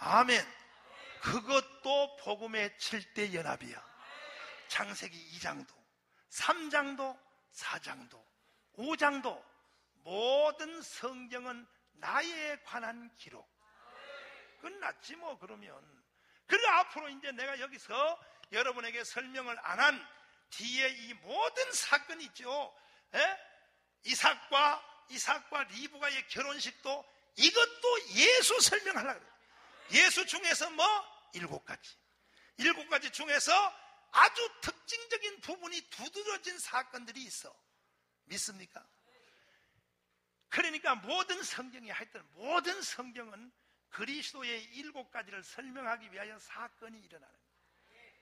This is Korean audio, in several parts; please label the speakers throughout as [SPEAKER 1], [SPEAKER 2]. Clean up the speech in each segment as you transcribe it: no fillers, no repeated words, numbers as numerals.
[SPEAKER 1] 아멘. 그것도 복음의 7대 연합이야. 창세기 2장도 3장도 4장도 5장도 모든 성경은 나에 관한 기록. 끝났지 뭐. 그러면 그리고 앞으로 이제 내가 여기서 여러분에게 설명을 안 한 뒤에 이 모든 사건이 있죠. 이삭과 리브가의 결혼식도 이것도 예수 설명하려고 그래요. 예수 중에서 뭐? 7가지 중에서 아주 특징적인 부분이 두드러진 사건들이 있어. 믿습니까? 그러니까 모든 성경이 하여튼 모든 성경은 그리스도의 7가지를 설명하기 위하여 사건이 일어나는 거예요.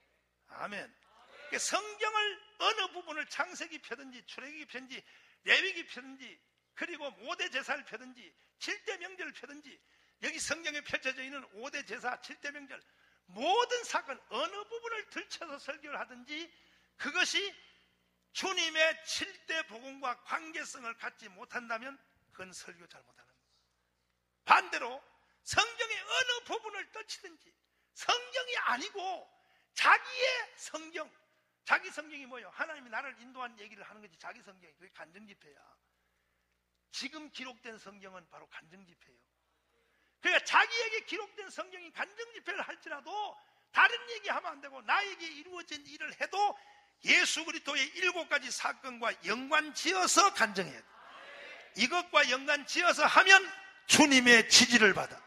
[SPEAKER 1] 아멘. 그러니까 성경을 어느 부분을 창세기 펴든지 출애굽기 펴든지 레위기 펴든지 그리고 5대 제사를 펴든지 7대 명절을 펴든지 여기 성경에 펼쳐져 있는 5대 제사 7대 명절 모든 사건 어느 부분을 들춰서 설교를 하든지 그것이 주님의 7대 복음과 관계성을 갖지 못한다면 그건 설교 잘못하는 거예요. 반대로 성경의 어느 부분을 떨치든지 성경이 아니고 자기의 성경, 자기 성경이 뭐예요? 하나님이 나를 인도한 얘기를 하는 거지. 자기 성경이 그게 간증집회야. 지금 기록된 성경은 바로 간증집회예요. 그러니까 자기에게 기록된 성경이 간증집회를 할지라도 다른 얘기하면 안 되고 나에게 이루어진 일을 해도 예수 그리스도의 7가지 사건과 연관지어서 간증해야 돼. 이것과 연관지어서 하면 주님의 지지를 받아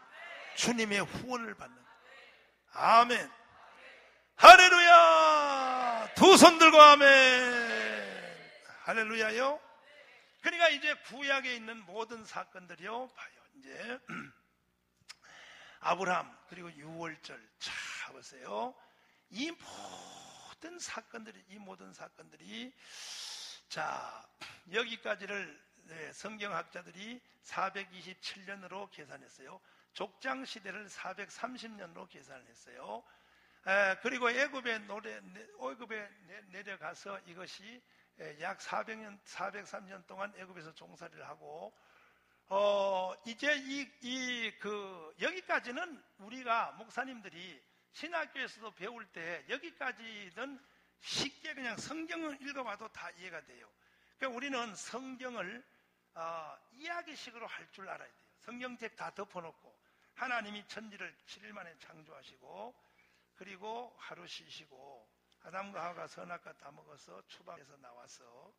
[SPEAKER 1] 주님의 후원을 받는 거야. 아멘. 할렐루야. 두 손 들고 아멘. 할렐루야요. 그러니까 이제 구약에 있는 모든 사건들이요 봐요. 이제 아브라함 그리고 유월절 자 보세요. 이 모든 사건들이 자 여기까지를 성경학자들이 427년으로 계산했어요. 족장 시대를 430년으로 계산을 했어요. 그리고 애굽에 내려가서 이것이 약 403년 동안 애굽에서 종살이를 하고 이제 여기까지는 우리가 목사님들이 신학교에서도 배울 때 여기까지는 쉽게 그냥 성경을 읽어봐도 다 이해가 돼요. 그러니까 우리는 성경을 이야기식으로 할 줄 알아야 돼요. 성경책 다 덮어놓고 하나님이 천지를 7일 만에 창조하시고 그리고 하루 쉬시고 아담과 하와가 선악과 다 먹어서 추방에서 나와서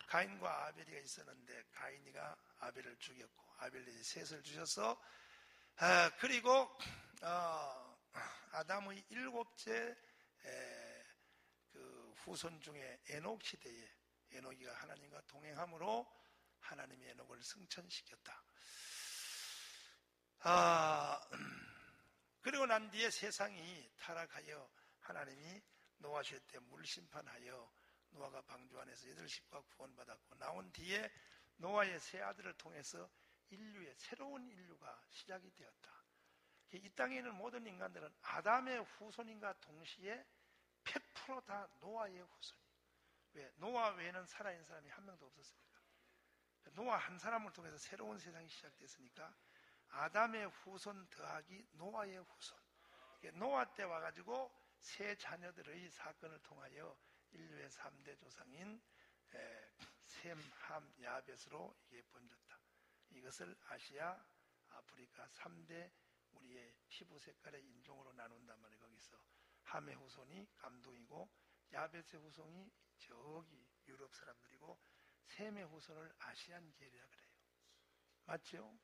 [SPEAKER 1] 가인과 아벨이가 있었는데 가인이가 아벨을 죽였고 아벨이 셋을 주셔서 그리고 아담의 7째 그 후손 중에 에녹 시대에 에녹이가 하나님과 동행함으로 하나님이 에녹을 승천시켰다. 그리고 난 뒤에 세상이 타락하여 하나님이 노아 시대 때 물심판하여 노아가 방주 안에서 8식구가 구원받았고 나온 뒤에 노아의 세 아들을 통해서 인류의 새로운 인류가 시작이 되었다. 이 땅에 있는 모든 인간들은 아담의 후손인가 동시에 100% 다 노아의 후손이에요. 왜? 노아 외에는 살아있는 사람이 한 명도 없었으니까. 노아 한 사람을 통해서 새로운 세상이 시작됐으니까 아담의 후손 더하기 노아의 후손. 노아 때 와가지고 세 자녀들의 사건을 통하여 인류의 3대 조상인 셈, 함, 야벳으로 이게 번졌다. 이것을 아시아, 아프리카 3대 우리의 피부 색깔의 인종으로 나눈단 말이에요. 거기서 함의 후손이 감동이고 야벳의 후손이 저기 유럽 사람들이고 셈의 후손을 아시안 계열이라 그래요. 맞죠?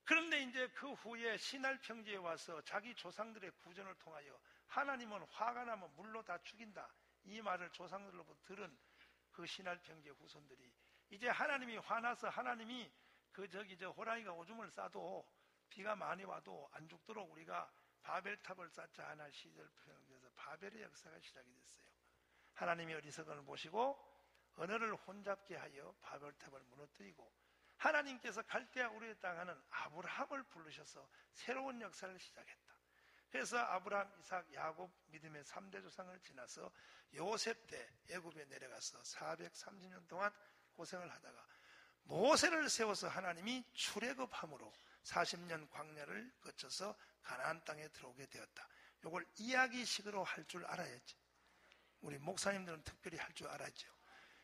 [SPEAKER 1] 그런데 이제 그 후에 시날 평지에 와서 자기 조상들의 구전을 통하여 하나님은 화가 나면 물로 다 죽인다. 이 말을 조상들로부터 들은 그 시날 평지의 후손들이 이제 하나님이 화나서 하나님이 호랑이가 오줌을 싸도 비가 많이 와도 안 죽도록 우리가 바벨탑을 쌓자 하나 시절 평지에서 바벨의 역사가 시작이 됐어요. 하나님이 어리석음을 보시고 언어를 혼잡게 하여 바벨탑을 무너뜨리고 하나님께서 갈대아 우르의 땅하는 아브라함을 부르셔서 새로운 역사를 시작했다. 그래서 아브라함, 이삭, 야곱 믿음의 3대 조상을 지나서 요셉 때 애굽에 내려가서 430년 동안 고생을 하다가 모세를 세워서 하나님이 출애굽함으로 40년 광야를 거쳐서 가나안 땅에 들어오게 되었다. 이걸 이야기식으로 할 줄 알아야지. 우리 목사님들은 특별히 할 줄 알아야죠.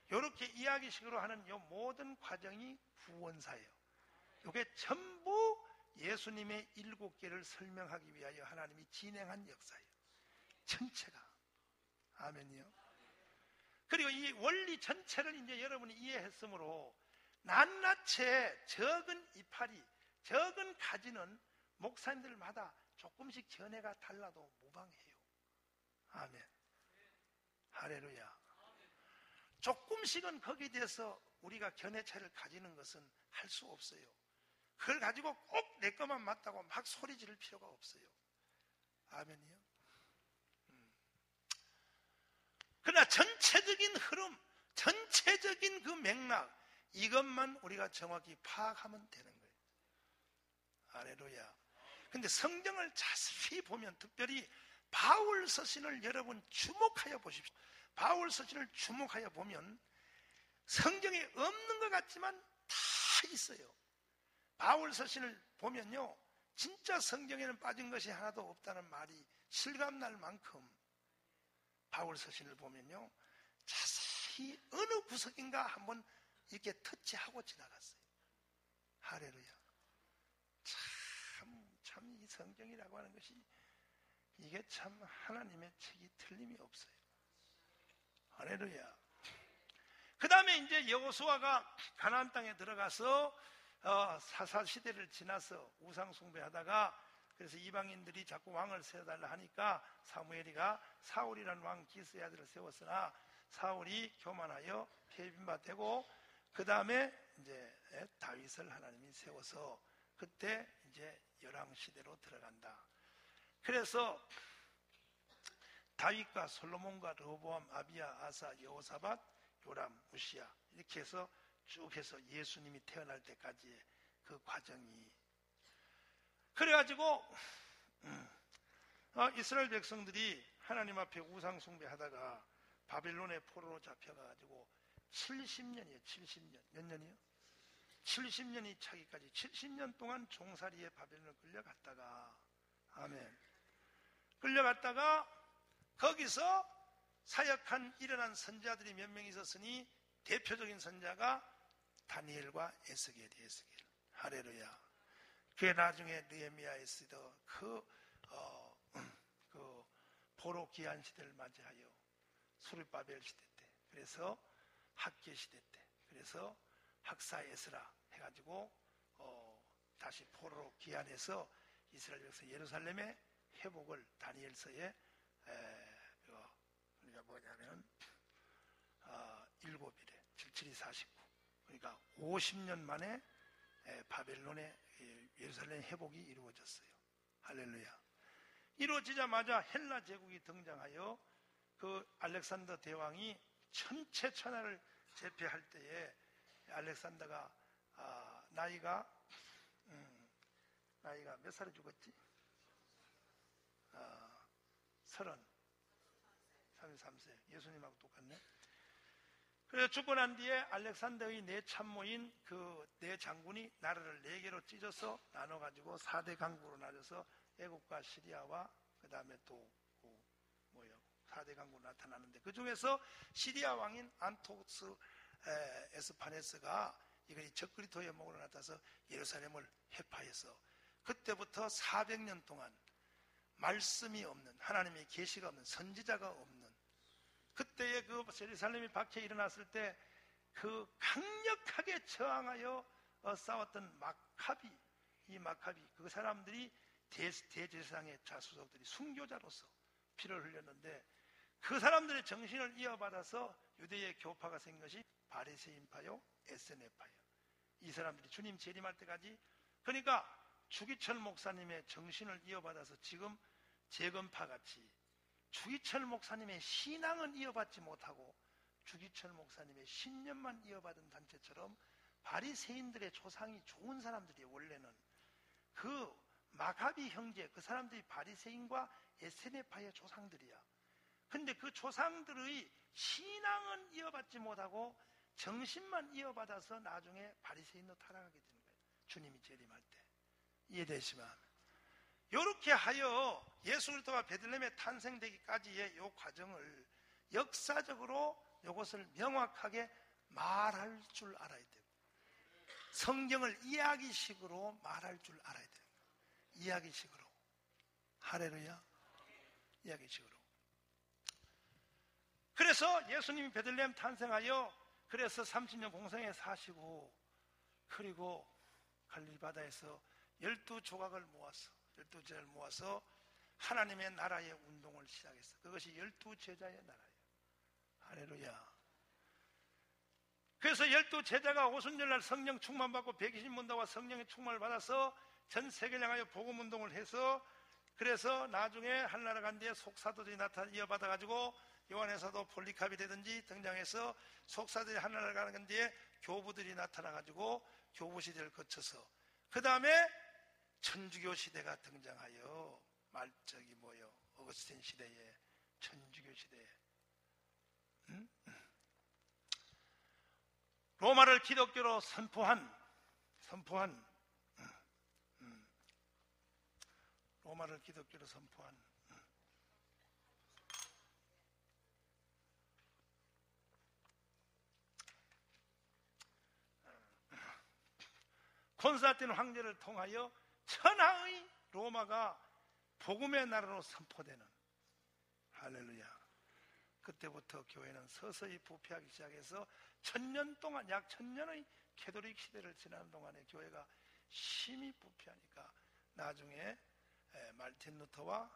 [SPEAKER 1] 이렇게 이야기식으로 하는 이 모든 과정이 구원사예요. 이게 전부 예수님의 7개를 설명하기 위하여 하나님이 진행한 역사예요. 전체가. 아멘이요. 그리고 이 원리 전체를 이제 여러분이 이해했으므로 낱낱이 적은 이파리, 적은 가지는 목사님들마다 조금씩 견해가 달라도 무방해요. 아멘. 할렐루야. 조금씩은 거기에 대해서 우리가 견해 차이를 가지는 것은 할 수 없어요. 그걸 가지고 꼭 내 것만 맞다고 막 소리 지를 필요가 없어요. 아멘이요. 그러나 전체적인 흐름, 전체적인 그 맥락, 이것만 우리가 정확히 파악하면 되는 거예요. 할렐루야. 근데 성경을 자세히 보면, 특별히 바울 서신을 여러분 주목하여 보십시오. 바울 서신을 주목하여 보면 성경에 없는 것 같지만 다 있어요. 바울 서신을 보면요, 진짜 성경에는 빠진 것이 하나도 없다는 말이 실감날 만큼 바울 서신을 보면요, 자세히 어느 구석인가 한번 이렇게 터치하고 지나갔어요. 할렐루야. 참 이 성경이라고 하는 것이 이게 참 하나님의 책이 틀림이 없어요. 할렐루야. 그 다음에 이제 여호수아가 가나안 땅에 들어가서 사사시대를 지나서 우상숭배하다가, 그래서 이방인들이 자꾸 왕을 세워달라 하니까 사무엘이가 사울이라는 왕 기스의 아들을 세웠으나 사울이 교만하여 폐빈바되고, 그 다음에 이제 다윗을 하나님이 세워서 그때 이제 열왕시대로 들어간다. 그래서 다윗과 솔로몬과 르호보암, 아비야, 아사, 여호사밧, 요람, 우시야, 이렇게 해서 쭉 해서 예수님이 태어날 때까지의 그 과정이, 그래가지고 이스라엘 백성들이 하나님 앞에 우상 숭배하다가 바벨론의 포로로 잡혀가지고 70년이에요. 70년. 몇 년이요? 70년이 차기까지 70년 동안 종살이에 바벨론을 끌려갔다가, 아멘, 끌려갔다가 거기서 사역한 일어난 선자들이 몇 명 있었으니 대표적인 선자가 다니엘과 에스겔이. 할렐루야. 그게 나중에 느헤미야, 에스더 그 포로 기한 시대를 맞이하여 수르바벨 시대 때, 그래서 학계 시대 때, 그래서 학사 에스라 해가지고 다시 포로로 기한해서 이스라엘 백성 예루살렘의 회복을 다니엘서에 우리가 뭐냐면 7일에 77이 49, 그러니까 50년 만에 바벨론의 예루살렘 회복이 이루어졌어요. 할렐루야. 이루어지자마자 헬라 제국이 등장하여 그 알렉산더 대왕이 천체 천하를 제패할 때에 알렉산더가 나이가 몇 살에 죽었지? 33세. 예수님하고 똑같네. 그래서 죽고 난 뒤에 알렉산더의 네 참모인 그 네 장군이 나라를 4개로 찢어서 나눠가지고 4대 강국으로 나눠서 애국과 시리아와 그 다음에 또 4대 강국으로 나타나는데, 그 중에서 시리아 왕인 안토스 에스파네스가 이것이 적그리스도의 목으로 나타나서 예루살렘을 회파해서 그때부터 400년 동안 말씀이 없는, 하나님의 계시가 없는, 선지자가 없는, 그때의 그 예루살렘이 박해 일어났을 때 그 강력하게 저항하여 싸웠던 마카비, 이 마카비, 그 사람들이 대제사장의 자수석들이 순교자로서 피를 흘렸는데, 그 사람들의 정신을 이어받아서 유대의 교파가 생긴 것이 바리새인파요, 에스네파요. 이 사람들이 주님 재림할 때까지, 그러니까 주기철 목사님의 정신을 이어받아서 지금 재건파같이 주기철 목사님의 신앙은 이어받지 못하고 주기철 목사님의 신념만 이어받은 단체처럼 바리새인들의 조상이 좋은 사람들이 원래는 그 마가비 형제, 그 사람들이 바리새인과 에스네파의 조상들이야. 근데 그 조상들의 신앙은 이어받지 못하고 정신만 이어받아서 나중에 바리새인으로 타락하게 되는 거예요. 주님이 재림할 때. 이해되시면 이렇게 하여 예수 그리스도가 베들레헴에 탄생되기까지의 이 과정을 역사적으로 이것을 명확하게 말할 줄 알아야 돼요. 성경을 이야기식으로 말할 줄 알아야 돼요. 이야기식으로. 할렐루야. 이야기식으로. 그래서 예수님이 베들레헴 탄생하여 그래서 30년 공생에 사시고 그리고 갈릴리 바다에서 12조각을 모아서 12제자를 모아서 하나님의 나라의 운동을 시작했어. 그것이 12제자의 나라예요. 할렐루야. 그래서 12제자가 오순절날 성령 충만받고 120문도와 성령의 충만을 받아서 전 세계를 향하여 복음운동을 해서 그래서 나중에 한나라 간 뒤에 속사도들이 이어받아가지고 요한에서도 폴리카비라든지 등장해서 속사들이 한나라 가는 뒤에 교부들이 나타나가지고 교부시대를 거쳐서 그 다음에 천주교 시대가 등장하여 어거스틴 시대에 천주교 시대에 로마를 기독교로 로마를 기독교로 선포한 콘스탄틴 황제를 통하여 천하의 로마가 복음의 나라로 선포되는 할렐루야. 그때부터 교회는 서서히 부패하기 시작해서 1000년 동안 약 1000년의 캐톨릭 시대를 지나는 동안에 교회가 심히 부패하니까 나중에 말틴 루터와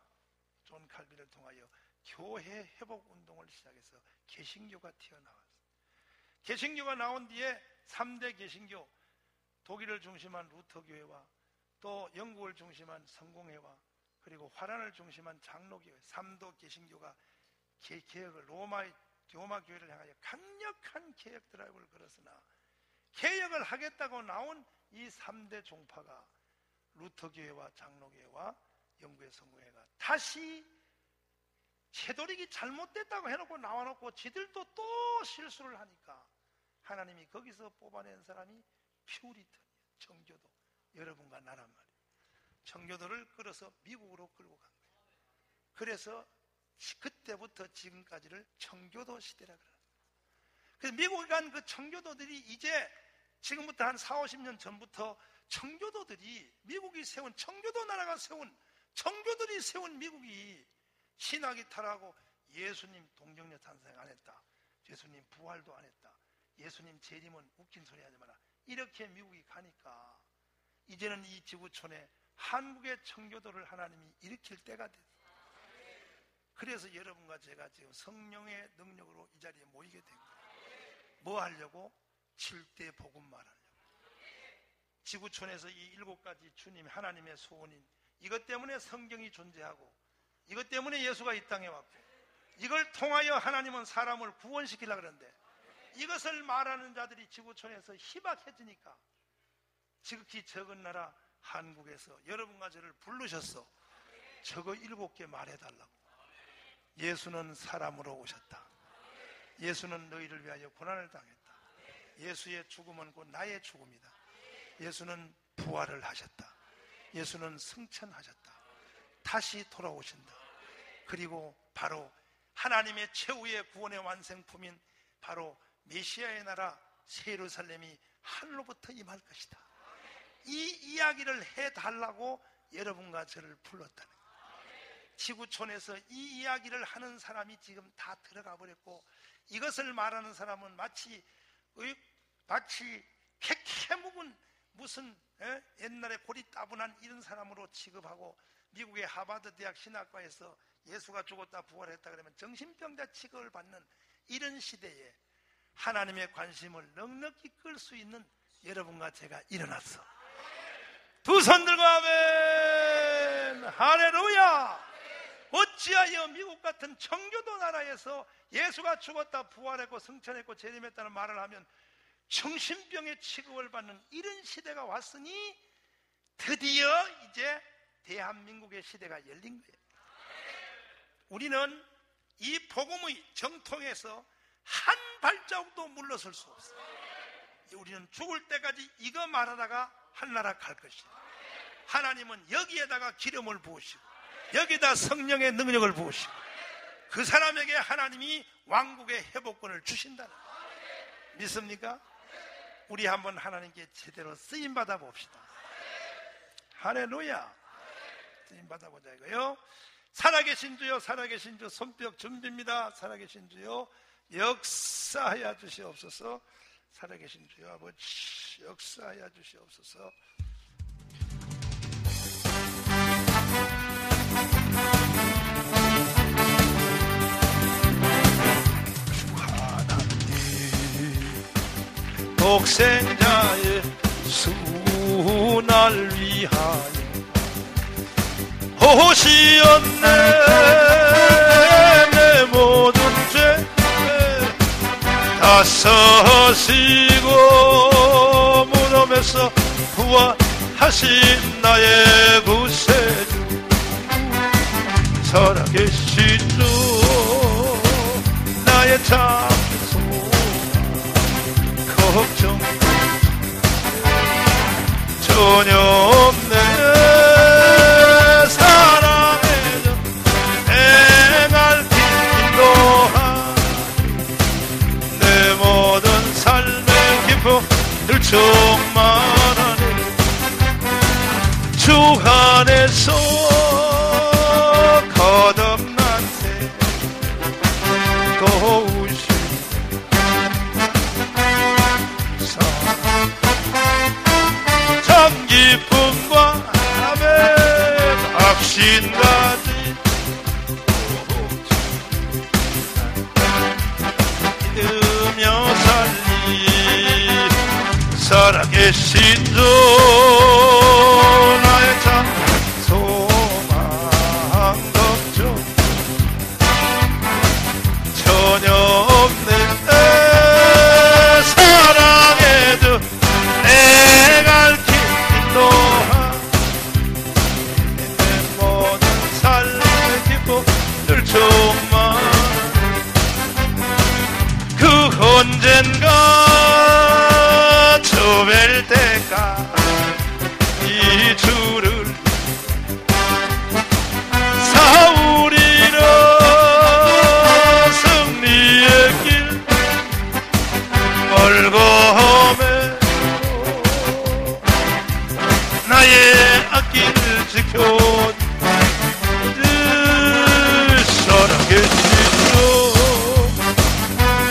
[SPEAKER 1] 존 칼빈을 통하여 교회 회복 운동을 시작해서 개신교가 튀어나왔어요. 개신교가 나온 뒤에 3대 개신교, 독일을 중심한 루터교회와 또 영국을 중심한 성공회와 그리고 화란을 중심한 장로교회 3도 개신교가 개혁을 로마 교회를 향하여 강력한 개혁 드라이브를 걸었으나 개혁을 하겠다고 나온 이 3대 종파가 루터교회와 장로교회와 영국의 성공회가 다시 캐톨릭이 잘못됐다고 해놓고 나와놓고 지들도 또 실수를 하니까 하나님이 거기서 뽑아낸 사람이 퓨리턴이에요. 청교도. 여러분과 나란 말이에요. 청교도를 끌어서 미국으로 끌고 간 거예요. 그래서 그때부터 지금까지를 청교도 시대라 그래요. 그래서 미국에 간 그 청교도들이 이제 지금부터 한 40-50년 전부터 청교도들이 미국이 세운 청교도 나라가 세운 청교도들이 세운 미국이 신학이 타락하고 예수님 동정녀 탄생 안 했다. 예수님 부활도 안 했다. 예수님 재림은 웃긴 소리 하지 마라. 이렇게 미국이 가니까 이제는 이 지구촌에 한국의 청교도를 하나님이 일으킬 때가 됐어요. 그래서 여러분과 제가 지금 성령의 능력으로 이 자리에 모이게 된 거예요. 뭐 하려고? 7대 복음 말하려고. 지구촌에서 이 7가지 주님 하나님의 소원인 이것 때문에 성경이 존재하고 이것 때문에 예수가 이 땅에 왔고 이걸 통하여 하나님은 사람을 구원시키려고 그러는데 이것을 말하는 자들이 지구촌에서 희박해지니까 지극히 적은 나라 한국에서 여러분과 저를 부르셨어. 저거 7개 말해달라고. 예수는 사람으로 오셨다. 예수는 너희를 위하여 고난을 당했다. 예수의 죽음은 곧 나의 죽음이다. 예수는 부활을 하셨다. 예수는 승천하셨다. 다시 돌아오신다. 그리고 바로 하나님의 최후의 구원의 완성품인 바로 메시아의 나라 새 예루살렘이 하늘로부터 임할 것이다. 이 이야기를 해달라고 여러분과 저를 불렀다는 거예요. 지구촌에서 이 이야기를 하는 사람이 지금 다 들어가 버렸고 이것을 말하는 사람은 마치 캐캐 묵은 무슨 옛날에 고리 따분한 이런 사람으로 취급하고 미국의 하버드 대학 신학과에서 예수가 죽었다 부활했다 그러면 정신병자 취급을 받는 이런 시대에 하나님의 관심을 넉넉히 끌 수 있는 여러분과 제가 일어났어. 두 손 들고 아멘. 할렐루야. 어찌하여 미국 같은 청교도 나라에서 예수가 죽었다 부활했고 승천했고 재림했다는 말을 하면 정신병의 취급을 받는 이런 시대가 왔으니 드디어 이제 대한민국의 시대가 열린 거예요. 우리는 이 복음의 정통에서 한 발자국도 물러설 수 없어요. 우리는 죽을 때까지 이거 말하다가 한나라 갈 것이다. 하나님은 여기에다가 기름을 부으시고 여기다 성령의 능력을 부으시고 그 사람에게 하나님이 왕국의 회복권을 주신다는 거예요. 믿습니까? 우리 한번 하나님께 제대로 쓰임받아 봅시다. 할렐루야. 쓰임받아 보자 이거요. 살아계신 주여, 살아계신 주, 손뼉 준비입니다. 살아계신 주여, 역사하여 주시옵소서. 살아계신 주여 아버지, 역사하여 주시옵소서. 하나님 독생자의 순날 위하여 오시었네. 내 모든 죄 다 서시고 무덤에서 부활하신 나의 구세주, 살아계신 주 나의 장소 걱정 전혀 없네. 늘 충만하네. 주 안에서 거듭난 새 고우신 사랑 참 기쁨과 확신까지 믿으며 살리 살아계신 주 나의 참 소망 걱정 전혀 없네. 사랑의 주 내 갈 길 인도하 내 모든 삶의 기쁨 늘 충만 그 언젠가 뵐 때까지 이 주를 사우리로 승리의 길 멀거매 나의 앞길을 지켜 살아계신 주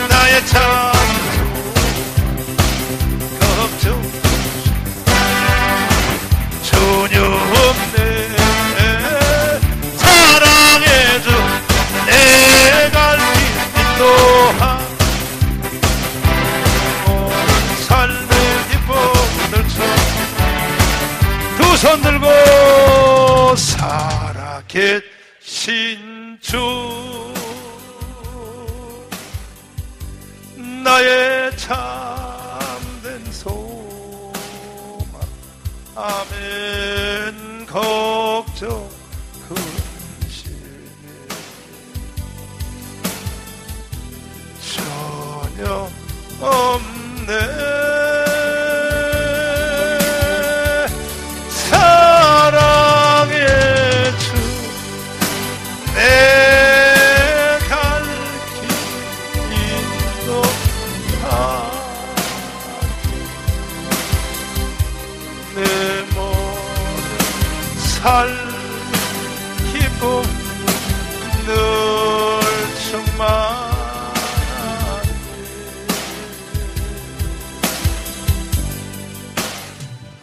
[SPEAKER 1] 나의 참 전혀 없네. 사랑의 주 내 갈 길 인도하 모든 삶의 기쁨을 두 손 들고 살아계신 주 나의 참된 소망 아멘. 걱정 근심이 전혀 없네. 사랑의 주 내 갈 길 인도하 내 삶 기쁨 늘 충만하네.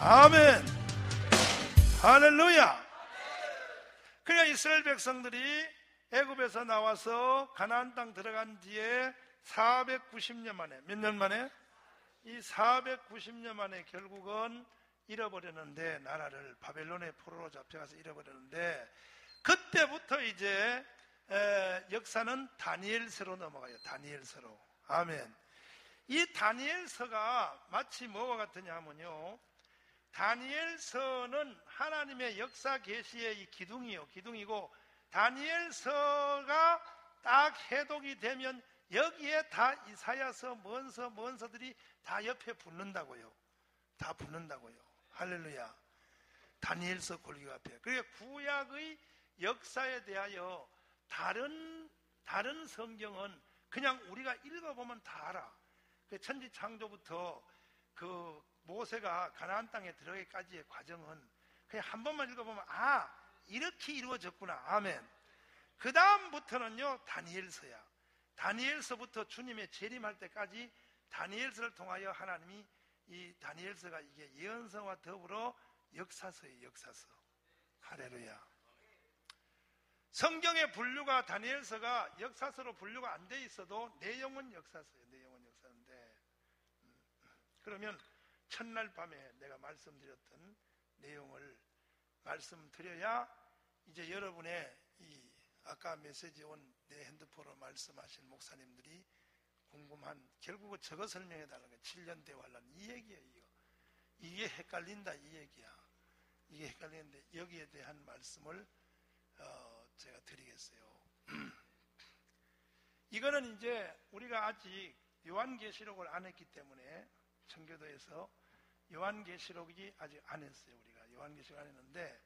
[SPEAKER 1] 아멘. 할렐루야. 그러니까 이스라엘 백성들이 애굽에서 나와서 가나안 땅 들어간 뒤에 490년 만에, 몇 년 만에? 이 490년 만에 결국은 잃어버렸는데, 나라를 바벨론의 포로로 잡혀가서 잃어버렸는데, 그때부터 이제 역사는 다니엘서로 넘어가요. 다니엘서로. 아멘. 이 다니엘서가 마치 뭐와 같으냐 하면요, 다니엘서는 하나님의 역사 계시의 이 기둥이요, 기둥이고, 다니엘서가 딱 해독이 되면 여기에 다 이사야서, 먼서들이 다 옆에 붙는다고요. 다 붙는다고요. 할렐루야. 다니엘서 골기가 앞에. 그러니까 구약의 역사에 대하여 다른 성경은 그냥 우리가 읽어보면 다 알아. 그 천지 창조부터 그 모세가 가나안 땅에 들어가기까지의 과정은 그냥 한 번만 읽어보면 이렇게 이루어졌구나. 아멘. 그 다음부터는요 다니엘서야. 다니엘서부터 주님의 재림할 때까지 다니엘서를 통하여 하나님이 이 다니엘서가 이게 예언서와 더불어 역사서예요. 역사서. 할렐루야. 성경의 분류가 다니엘서가 역사서로 분류가 안 돼 있어도 내용은 역사서예요. 내용은 역사인데 그러면 첫날 밤에 내가 말씀드렸던 내용을 말씀드려야 이제 여러분의 이 아까 메시지 온 내 핸드폰으로 말씀하신 목사님들이 궁금한 결국은 저거 설명해 달라는 거예요. 7년 대환란 이 얘기예요. 이게 헷갈린다 이 얘기야. 이게 헷갈리는데 여기에 대한 말씀을 제가 드리겠어요. 이거는 이제 우리가 아직 요한계시록을 안 했기 때문에 청교도에서 요한계시록이 아직 안 했어요. 우리가 요한계시록 안 했는데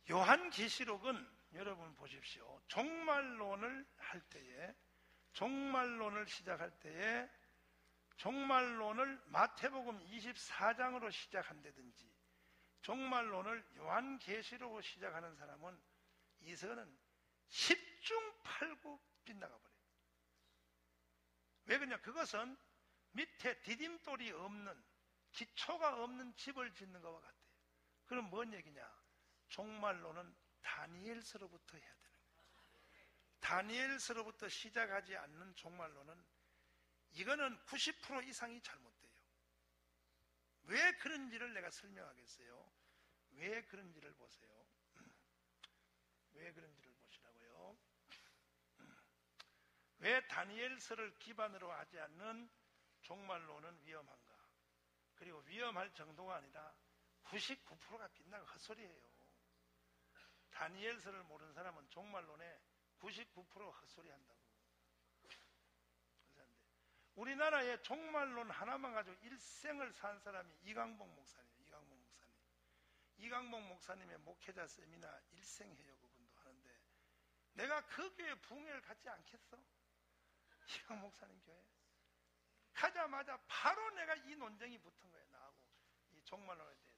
[SPEAKER 1] 요한계시록은 여러분 보십시오. 종말론을 할 때에 종말론을 시작할 때에 종말론을 마태복음 24장으로 시작한다든지 종말론을 요한계시록으로 시작하는 사람은 이서는 10중 8구 빗나가 버려요. 왜 그러냐? 그것은 밑에 디딤돌이 없는 기초가 없는 집을 짓는 것과 같아요. 그럼 뭔 얘기냐? 종말론은 다니엘서로부터 해야 되는 거예요. 다니엘서로부터 시작하지 않는 종말론은 이거는 90% 이상이 잘못돼요. 왜 그런지를 내가 설명하겠어요. 왜 그런지를 보세요. 왜 그런지를 보시라고요. 왜 다니엘서를 기반으로 하지 않는 종말론은 위험한가? 그리고 위험할 정도가 아니라 99%가 빗나가 헛소리예요. 다니엘서를 모르는 사람은 종말론에 99% 헛소리 한다고. 우리나라에 종말론 하나만 가지고 일생을 산 사람이 이강복 목사님이에요. 이강복 목사님의 목회자 세미나 일생 해요. 그분도 하는데 내가 그 교회 부흥회를 갖지 않겠어? 이강복 목사님 교회 가자마자 바로 내가 이 논쟁이 붙은 거예요. 나하고 이 종말론에 대해서.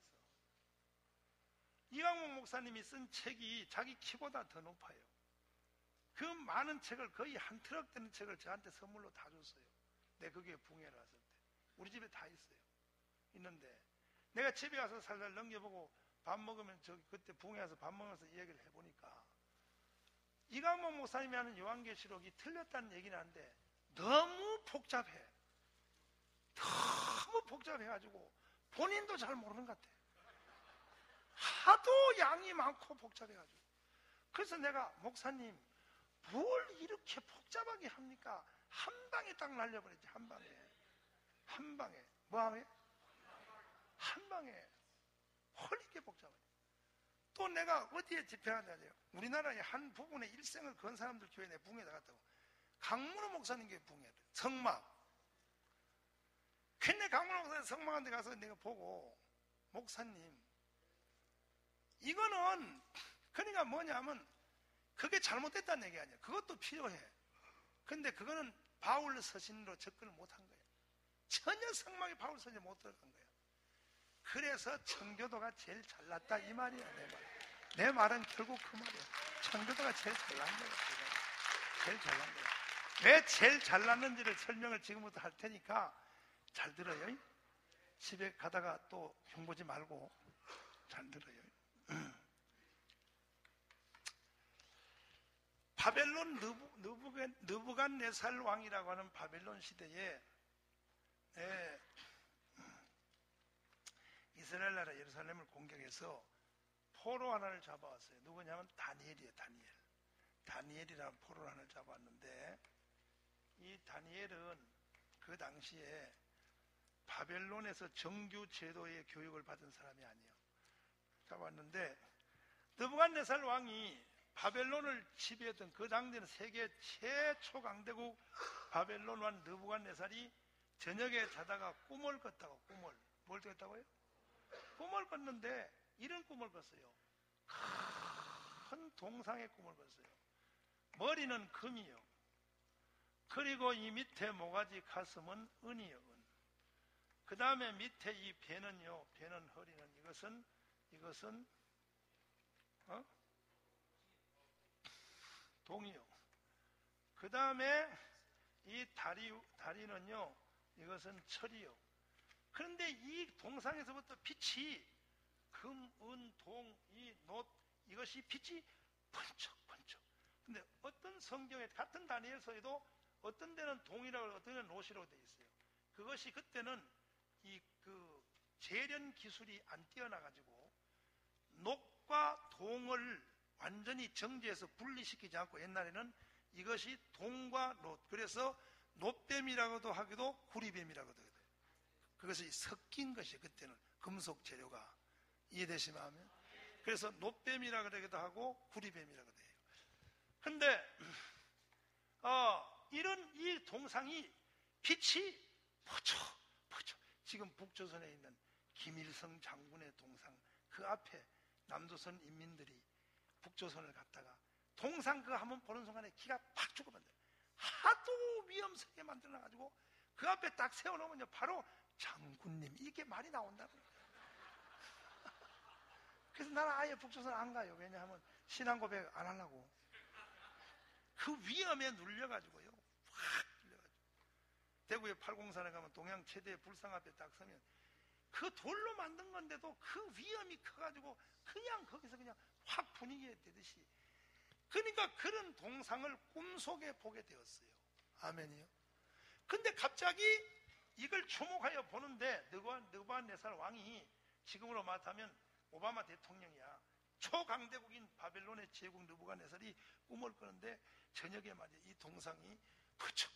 [SPEAKER 1] 이강복 목사님이 쓴 책이 자기 키보다 더 높아요. 그 많은 책을 거의 한 트럭 되는 책을 저한테 선물로 다 줬어요. 내 거기에 부흥회를 왔을 때 우리 집에 다 있어요. 있는데 내가 집에 가서 살살 넘겨보고 밥 먹으면 그때 부흥회 와서 밥 먹으면서 이야기를 해보니까 이강복 목사님이 하는 요한계시록이 틀렸다는 얘기는 하는데 너무 복잡해. 너무 복잡해가지고 본인도 잘 모르는 것 같아. 하도 양이 많고 복잡해가지고. 그래서 내가 목사님 뭘 이렇게 복잡하게 합니까? 한 방에 딱 날려버렸지. 한 방에 뭐하게? 한 방에 헐리게 복잡해. 또 내가 어디에 집회하냐고요? 우리나라의 한 부분의 일생을 건 사람들 교회에 내 붕에 나갔다고. 강문호 목사님 교회 붕에 성막. 근데 강문호 목사님 성막한테 가서 내가 보고 목사님 이거는 그러니까 뭐냐면 그게 잘못됐다는 얘기 아니야. 그것도 필요해. 근데 그거는 바울 서신으로 접근을 못한 거예요. 전혀 성막에 바울 서신이 못 들어간 거예요. 그래서 청교도가 제일 잘났다 이 말이야. 내 말은 결국 그 말이야. 청교도가 제일 잘난 거예요. 제일 잘난 거예요. 왜 제일 잘났는지를 설명을 지금부터 할 테니까 잘 들어요. 집에 가다가 또 흉보지 말고 잘 들어요. 바벨론 느부갓네살 왕이라고 하는 바벨론 시대에 이스라엘 나라 예루살렘을 공격해서 포로 하나를 잡아왔어요. 누구냐면 다니엘이에요. 다니엘이라는 포로 하나를 잡아왔는데 이 다니엘은 그 당시에 바벨론에서 정규 제도의 교육을 받은 사람이 아니에요. 잡았는데 느부갓네살 왕이 바벨론을 지배했던 그 당대는 세계 최초 강대국 바벨론 왕 느부갓네살이 저녁에 자다가 꿈을 꿨다고. 뭘 꿨다고요? 꿈을 꿨는데 이런 꿈을 꿨어요. 큰 동상의 꿈을 꿨어요. 머리는 금이요. 그리고 이 밑에 모가지 가슴은 은이요. 은. 그 다음에 밑에 이 배는요. 배는 허리는 이것은 동이요. 그 다음에 이 다리는요. 이것은 철이요. 그런데 이 동상에서부터 빛이 금, 은, 동, 이 놋 이것이 빛이 번쩍번쩍. 근데 어떤 성경에 같은 다니엘서에도 어떤 데는 동이라고 어떤 데는 놋이라고 되어 있어요. 그것이 그때는 재련 기술이 안 뛰어나가지고 녹과 동을 완전히 정제해서 분리시키지 않고 옛날에는 이것이 동과 놋, 그래서 놋뱀이라고도 하기도 구리뱀이라고도 해요. 그것이 섞인 것이 그때는 금속 재료가 이해되시면 하면 그래서 놋뱀이라고 하기도 하고 구리뱀이라고 해요. 근데 이런 이 동상이 빛이 퍼져 지금 북조선에 있는 김일성 장군의 동상 그 앞에 남조선 인민들이 북조선을 갔다가 동상 그거 한번 보는 순간에 기가 팍 죽어만들어요. 하도 위험스럽게 만들어놔가지고 그 앞에 딱 세워놓으면 바로 장군님 이게 말이 나온다는 거예요. 그래서 나는 아예 북조선 안 가요. 왜냐하면 신앙 고백 안 하려고. 그 위험에 눌려가지고요. 확 눌려가지고. 대구에 803에 가면 동양 최대 불상 앞에 딱 서면 그 돌로 만든 건데도 그 위험이 커가지고 그냥 거기서 그냥 확 분위기에 되듯이. 그러니까 그런 동상을 꿈속에 보게 되었어요. 아멘이요. 근데 갑자기 이걸 주목하여 보는데 느부갓네살 왕이 지금으로 말하면 오바마 대통령이야. 초강대국인 바벨론의 제국 느부갓네살이 꿈을 꾸는데 저녁에 말이야 이 동상이 퍼쩍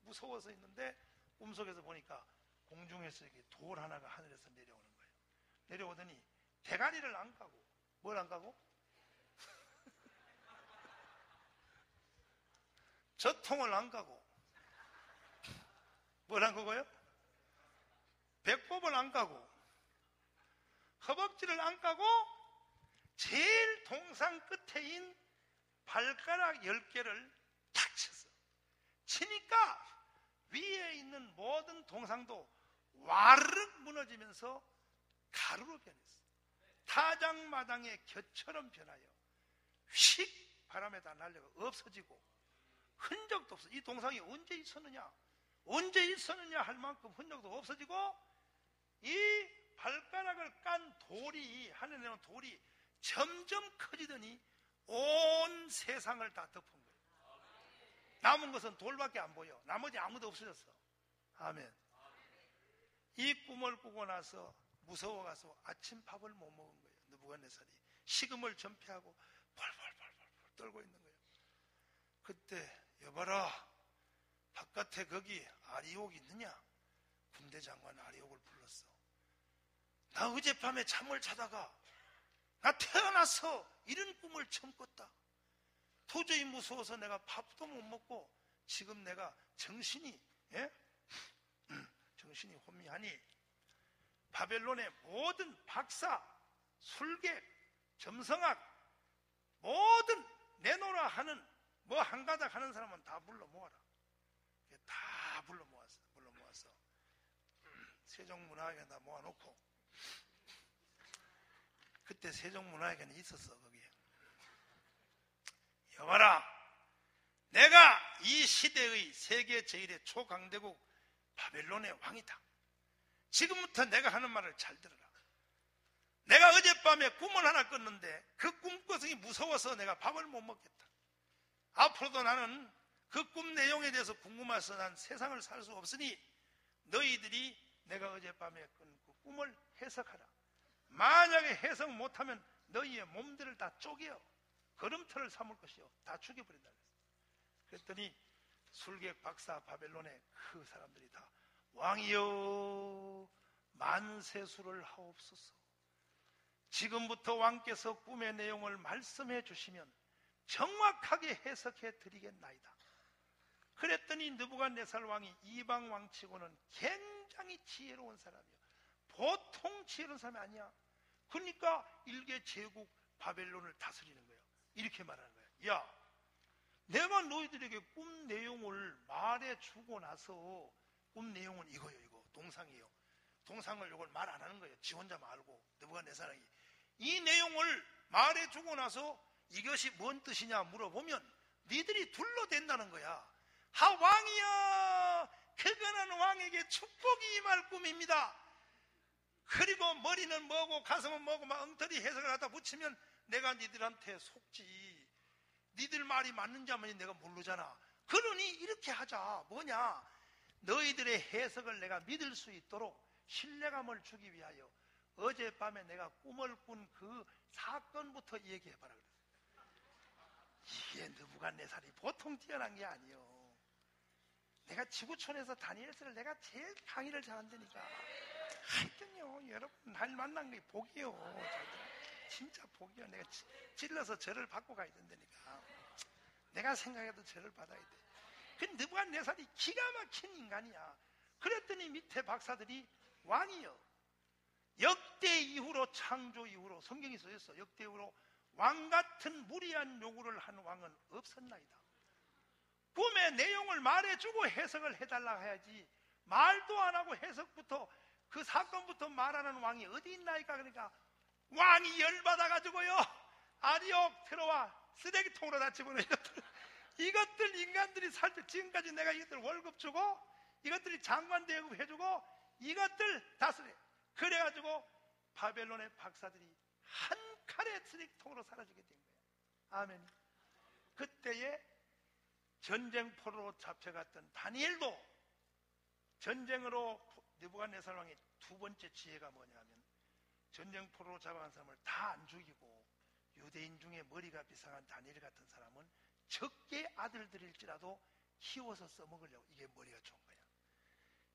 [SPEAKER 1] 무서워서 있는데 꿈속에서 보니까 공중에서 이렇게 돌 하나가 하늘에서 내려오는 거예요. 내려오더니 대가리를 안 까고 뭘 안 까고? 젖통을 안 까고 뭘 안 까고요? 배꼽을 안 까고 허벅지를 안 까고 제일 동상 끝에인 발가락 10개를 탁 쳤어. 치니까 위에 있는 모든 동상도 와르륵 무너지면서 가루로 변했어. 타장마당의 곁처럼 변하여 휙 바람에다 날려가 없어지고 흔적도 없어. 이 동상이 언제 있었느냐 할 만큼 흔적도 없어지고 이 발가락을 깐 돌이 하늘에 내려온 돌이 점점 커지더니 온 세상을 다 덮은 거예요. 남은 것은 돌밖에 안 보여. 나머지 아무도 없어졌어. 아멘. 이 꿈을 꾸고 나서 무서워가서 아침밥을 못 먹은 거예요. 느부갓네살이 식음을 전폐하고 펄펄 떨고 있는 거예요. 그때 여봐라 바깥에 거기 아리옥 있느냐? 군대 장관 아리옥을 불렀어. 나 어젯밤에 잠을 자다가 나 태어나서 이런 꿈을 처음 꿨다. 도저히 무서워서 내가 밥도 못 먹고 지금 내가 정신이 혼미하니 바벨론의 모든 박사, 술객, 점성학 모든 내노라 하는 뭐 한가닥 하는 사람은 다 불러 모아라. 다 불러 모았어. 세종문화회관 다 모아놓고 그때 세종문화회관이 있었어. 거기에 여봐라 내가 이 시대의 세계 제1의 초강대국 바벨론의 왕이다. 지금부터 내가 하는 말을 잘 들어라. 내가 어젯밤에 꿈을 하나 꿨는데 그 꿈꿔성이 무서워서 내가 밥을 못 먹겠다. 앞으로도 나는 그 꿈 내용에 대해서 궁금해서 난 세상을 살 수 없으니 너희들이 내가 어젯밤에 꾼 그 꿈을 해석하라. 만약에 해석 못하면 너희의 몸들을 다 쪼개어 걸음터를 삼을 것이요 다 죽여버린다 그랬더니 술객 박사 바벨론의 그 사람들이 다 왕이여 만세수를 하옵소서. 지금부터 왕께서 꿈의 내용을 말씀해 주시면 정확하게 해석해 드리겠나이다. 그랬더니 느부갓네살 왕이 이방 왕치고는 굉장히 지혜로운 사람이요 보통 지혜로운 사람이 아니야. 그러니까 일개 제국 바벨론을 다스리는 거예요. 이렇게 말하는 거예요. 야, 내가 너희들에게 꿈 내용을 말해주고 나서, 꿈 내용은 이거예요. 이거 동상이에요. 동상을 이걸 말 안 하는 거예요. 지 혼자 말고 느부갓네살이 이 내용을 말해주고 나서 이것이 뭔 뜻이냐 물어보면 니들이 둘러댄다는 거야. 하, 왕이여, 그거는 왕에게 축복이 임할 꿈입니다. 그리고 머리는 뭐고 가슴은 뭐고 막 엉터리 해석을 하다 붙이면 내가 니들한테 속지. 니들 말이 맞는지 안 맞는지 내가 모르잖아. 그러니 이렇게 하자. 뭐냐, 너희들의 해석을 내가 믿을 수 있도록 신뢰감을 주기 위하여 어젯밤에 내가 꿈을 꾼 그 사건부터 얘기해봐라 그랬어요. 이게 느부갓네살이 보통 뛰어난 게 아니요. 내가 지구촌에서 다니엘서를 내가 제일 강의를 잘한다니까. 하여튼요, 여러분 날 만난 게 복이요. 진짜 복이요. 내가 찔러서 절을 받고 가야 된다니까. 내가 생각해도 절을 받아야 돼. 그 느부갓네살이 기가 막힌 인간이야. 그랬더니 밑에 박사들이 왕이요, 역대 이후로, 창조 이후로, 성경이 써있어. 역대 이후로 왕 같은 무리한 요구를 한 왕은 없었나이다. 꿈의 내용을 말해주고 해석을 해달라 해야지 말도 안 하고 해석부터 그 사건부터 말하는 왕이 어디 있나이까. 그러니까 왕이 열받아가지고요, 아리옥 들어와 쓰레기통으로 다 집어넣어. 이것들 인간들이 살때 지금까지 내가 이것들 월급 주고 이것들이 장관 대급 해주고 이것들 다스려. 그래가지고 바벨론의 박사들이 한 칼의 쓰레기통으로 사라지게 된 거예요. 아멘. 그때에 전쟁포로로 잡혀갔던 다니엘도 전쟁으로 느부갓네살 왕의 두 번째 지혜가 뭐냐면 전쟁포로로 잡아간 사람을 다 안 죽이고 유대인 중에 머리가 비상한 다니엘 같은 사람은 적게 아들들일지라도 키워서 써먹으려고. 이게 머리가 좋은 거야.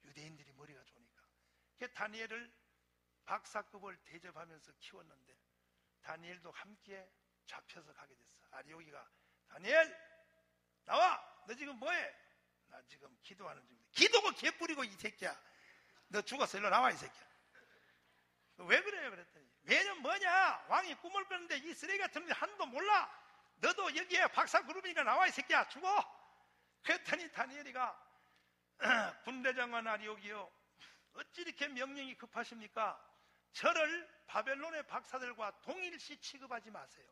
[SPEAKER 1] 유대인들이 머리가 좋으니까. 다니엘을 박사급을 대접하면서 키웠는데 다니엘도 함께 잡혀서 가게 됐어. 아리오기가 다니엘 나와, 너 지금 뭐해? 나 지금 기도하는 중인데. 기도가 개뿌리고 이 새끼야, 너 죽었어, 일로 나와 이 새끼야. 왜 그래요? 그랬더니 왜냐면 뭐냐, 왕이 꿈을 꿨는데 이 쓰레기 같은 데 한도 몰라. 너도 여기에 박사 그룹이니까 나와 이 새끼야, 죽어. 그랬더니 다니엘이가 군대장관 아리오기요, 어찌 이렇게 명령이 급하십니까? 저를 바벨론의 박사들과 동일시 취급하지 마세요.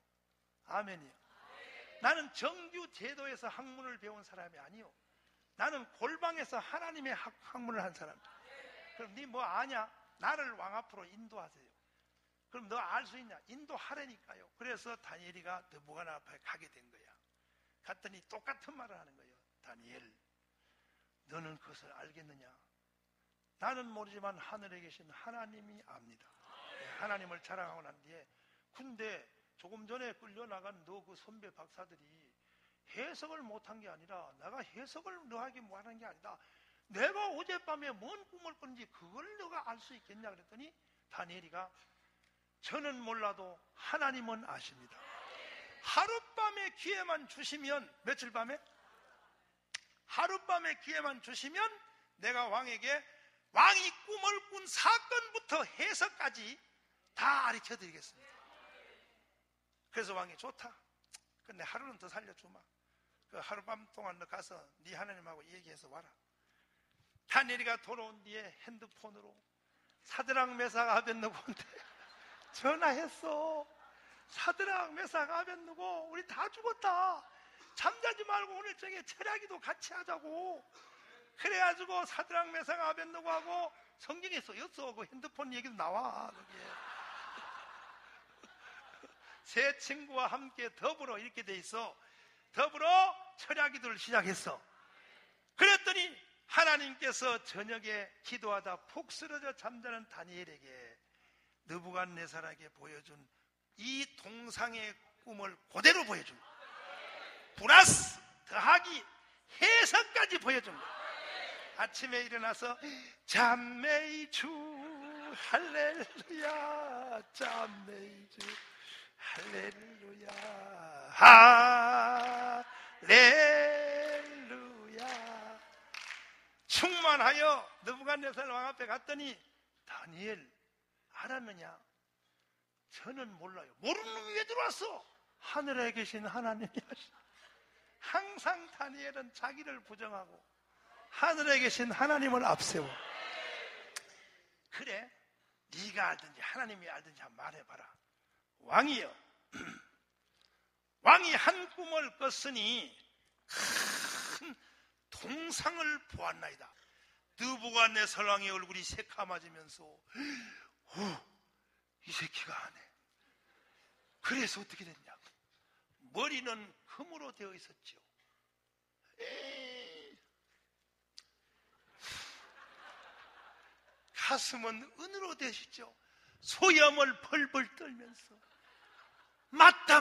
[SPEAKER 1] 아멘이요. 나는 정규 제도에서 학문을 배운 사람이 아니요, 나는 골방에서 하나님의 학문을 한 사람이야. 그럼 네 뭐 아냐? 나를 왕 앞으로 인도하세요. 그럼 너 알 수 있냐? 인도하라니까요. 그래서 다니엘이가 느부갓네살 앞에 가게 된 거야. 갔더니 똑같은 말을 하는 거예요. 다니엘, 너는 그것을 알겠느냐? 나는 모르지만 하늘에 계신 하나님이 압니다. 하나님을 자랑하고 난 뒤에, 근데 조금 전에 끌려나간 너 그 선배 박사들이 해석을 못한 게 아니라 내가 해석을 너에게 뭐하는 게 아니다. 내가 어젯밤에 뭔 꿈을 꿨는지 그걸 너가 알 수 있겠냐 그랬더니 다니엘이가 저는 몰라도 하나님은 아십니다. 하룻밤의 기회만 주시면, 며칠 밤에? 하룻밤의 기회만 주시면 내가 왕에게 왕이 꿈을 꾼 사건부터 해석까지 다 가르쳐 드리겠습니다. 그래서 왕이 좋다. 근데 하루는 더 살려주마. 그 하룻밤 동안 너 가서 네 하나님하고 얘기해서 와라. 다니엘이가 돌아온 뒤에 핸드폰으로 사드락 메삭 아벳느고한테 전화했어. 사드락 메삭 아벳느고 우리 다 죽었다. 잠자지 말고 오늘 저녁에 철야기도 같이 하자고. 그래가지고 사드락 메삭 아벳느고하고 성경에 써였어. 그 핸드폰 얘기도 나와 거기에. 세 친구와 함께 더불어 이렇게 돼 있어. 더불어 철야기도를 시작했어. 그랬더니 하나님께서 저녁에 기도하다 푹 쓰러져 잠자는 다니엘에게 느부갓네살에게 보여준 이 동상의 꿈을 그대로 보여준 거야. 플러스 더하기 해석까지 보여준 거야. 아침에 일어나서 잠메이 주 할렐루야, 잠메이 주 할렐루야, 할렐루야. 충만하여 느부갓네살 왕 앞에 갔더니 다니엘 알았느냐? 저는 몰라요. 모르는 놈이 왜 들어왔어? 하늘에 계신 하나님이 하시. 항상 다니엘은 자기를 부정하고 하늘에 계신 하나님을 앞세워. 그래, 네가 알든지 하나님이 알든지 한번 말해봐라. 왕이여, 왕이 한 꿈을 꿨으니 큰 동상을 보았나이다. 느부갓네살 왕의 얼굴이 새카매지면서 이 새끼가 안 해. 그래서 어떻게 됐냐? 머리는 금으로 되어 있었죠. 가슴은 은으로 되시죠. 소염을 벌벌 떨면서 맞다.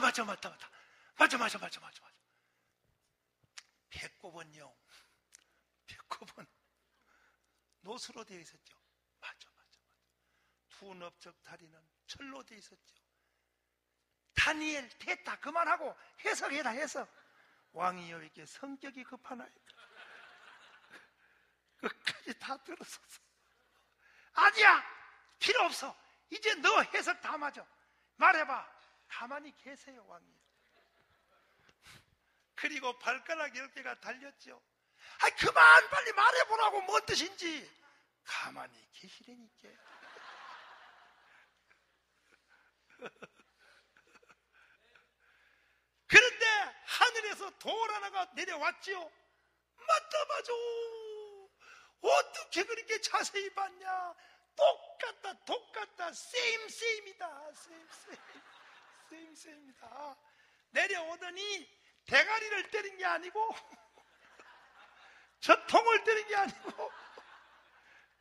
[SPEAKER 1] 배꼽은요, 배꼽은 노수로 되어 있었죠. 맞아. 두 넓적 다리는 철로 되어 있었죠. 다니엘 됐다, 그만하고 해석해라. 해석. 왕이 여에게 성격이 급하나이다. 끝까지 다 들었었어. 아니야, 필요 없어. 이제 너 해석 다 맞아. 말해봐. 가만히 계세요, 왕이. 그리고 발가락 10개가 달렸죠. 그만 빨리 말해보라고. 뭔 뜻인지. 가만히 계시라니까. 그런데 하늘에서 돌 하나가 내려왔지요. 맞아. 어떻게 그렇게 자세히 봤냐? 똑같다. 세임이다. 세임이다. 내려오더니 대가리를 때린 게 아니고 젖통을 때린 게 아니고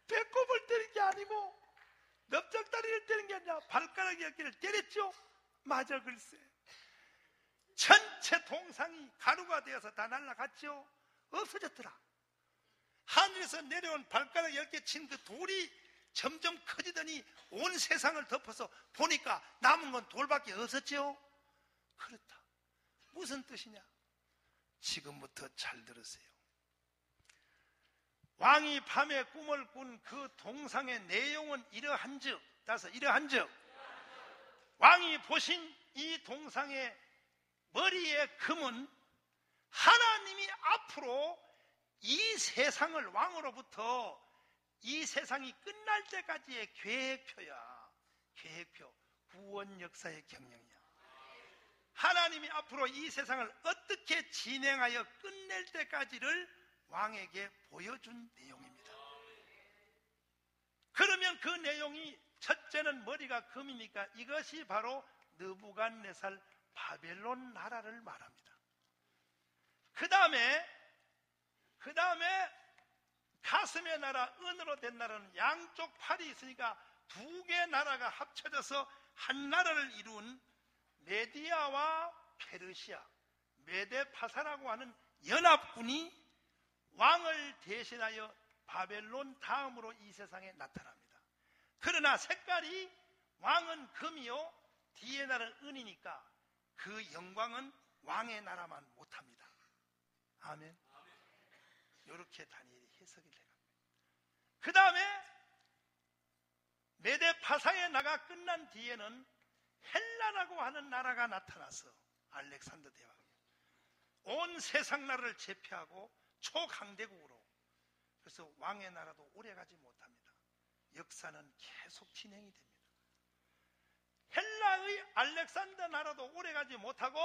[SPEAKER 1] 배꼽을 때린 게 아니고 넓적다리를 때린 게 아니라 발가락 10개를 때렸죠. 맞아, 글쎄. 전체 동상이 가루가 되어서 다 날아갔죠. 없어졌더라. 하늘에서 내려온 발가락 10개 친 그 돌이 점점 커지더니 온 세상을 덮어서 보니까 남은 건 돌밖에 없었죠. 그렇다. 무슨 뜻이냐? 지금부터 잘 들으세요. 왕이 밤에 꿈을 꾼 그 동상의 내용은 이러한즉, 따라서 이러한즉, 왕이 보신 이 동상의 머리의 금은 하나님이 앞으로 이 세상을 왕으로부터 이 세상이 끝날 때까지의 계획표야. 계획표. 구원 역사의 경영이야. 하나님이 앞으로 이 세상을 어떻게 진행하여 끝낼 때까지를 왕에게 보여준 내용입니다. 그러면 그 내용이 첫째는 머리가 금이니까 이것이 바로 느부갓네살 바벨론 나라를 말합니다. 그 다음에 가슴의 나라, 은으로 된 나라는 양쪽 팔이 있으니까 두 개 나라가 합쳐져서 한 나라를 이룬 메디아와 페르시아, 메데파사라고 하는 연합군이 왕을 대신하여 바벨론 다음으로 이 세상에 나타납니다. 그러나 색깔이 왕은 금이요, 뒤에 나라는 은이니까 그 영광은 왕의 나라만 못합니다. 아멘. 이렇게 다니엘이 해석이 돼갑니다. 그 다음에 메데파사의 나라가 끝난 뒤에는 헬라라고 하는 나라가 나타나서 알렉산더 대왕이 온 세상 나라를 제패하고 초강대국으로, 그래서 왕의 나라도 오래가지 못합니다. 역사는 계속 진행이 됩니다. 헬라의 알렉산더 나라도 오래가지 못하고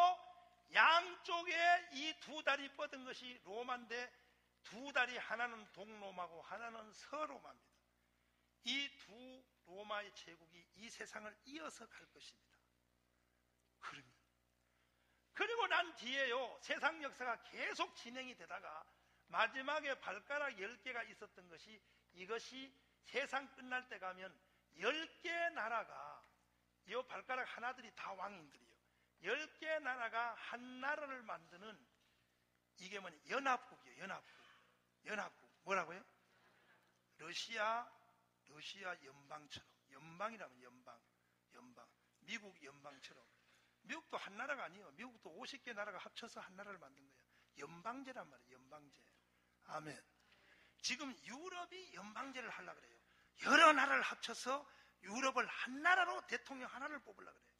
[SPEAKER 1] 양쪽에 이 두 다리 뻗은 것이 로마인데 두 다리, 하나는 동로마고 하나는 서로마입니다. 이 두 로마의 제국이 이 세상을 이어서 갈 것입니다. 그리고 난 뒤에요, 세상 역사가 계속 진행이 되다가 마지막에 발가락 10개가 있었던 것이, 이것이 세상 끝날 때 가면 10개 나라가, 이 발가락 하나들이 다 왕인들이에요. 10개 나라가 한 나라를 만드는, 이게 뭐냐, 연합국이에요. 연합국. 뭐라고요? 러시아 연방처럼. 연방이라면 연방. 미국 연방처럼. 미국도 한 나라가 아니에요. 미국도 50개 나라가 합쳐서 한 나라를 만든 거예요. 연방제란 말이에요. 연방제. 아멘. 지금 유럽이 연방제를 하려고 그래요. 여러 나라를 합쳐서 유럽을 한 나라로 대통령 하나를 뽑으려고 그래요.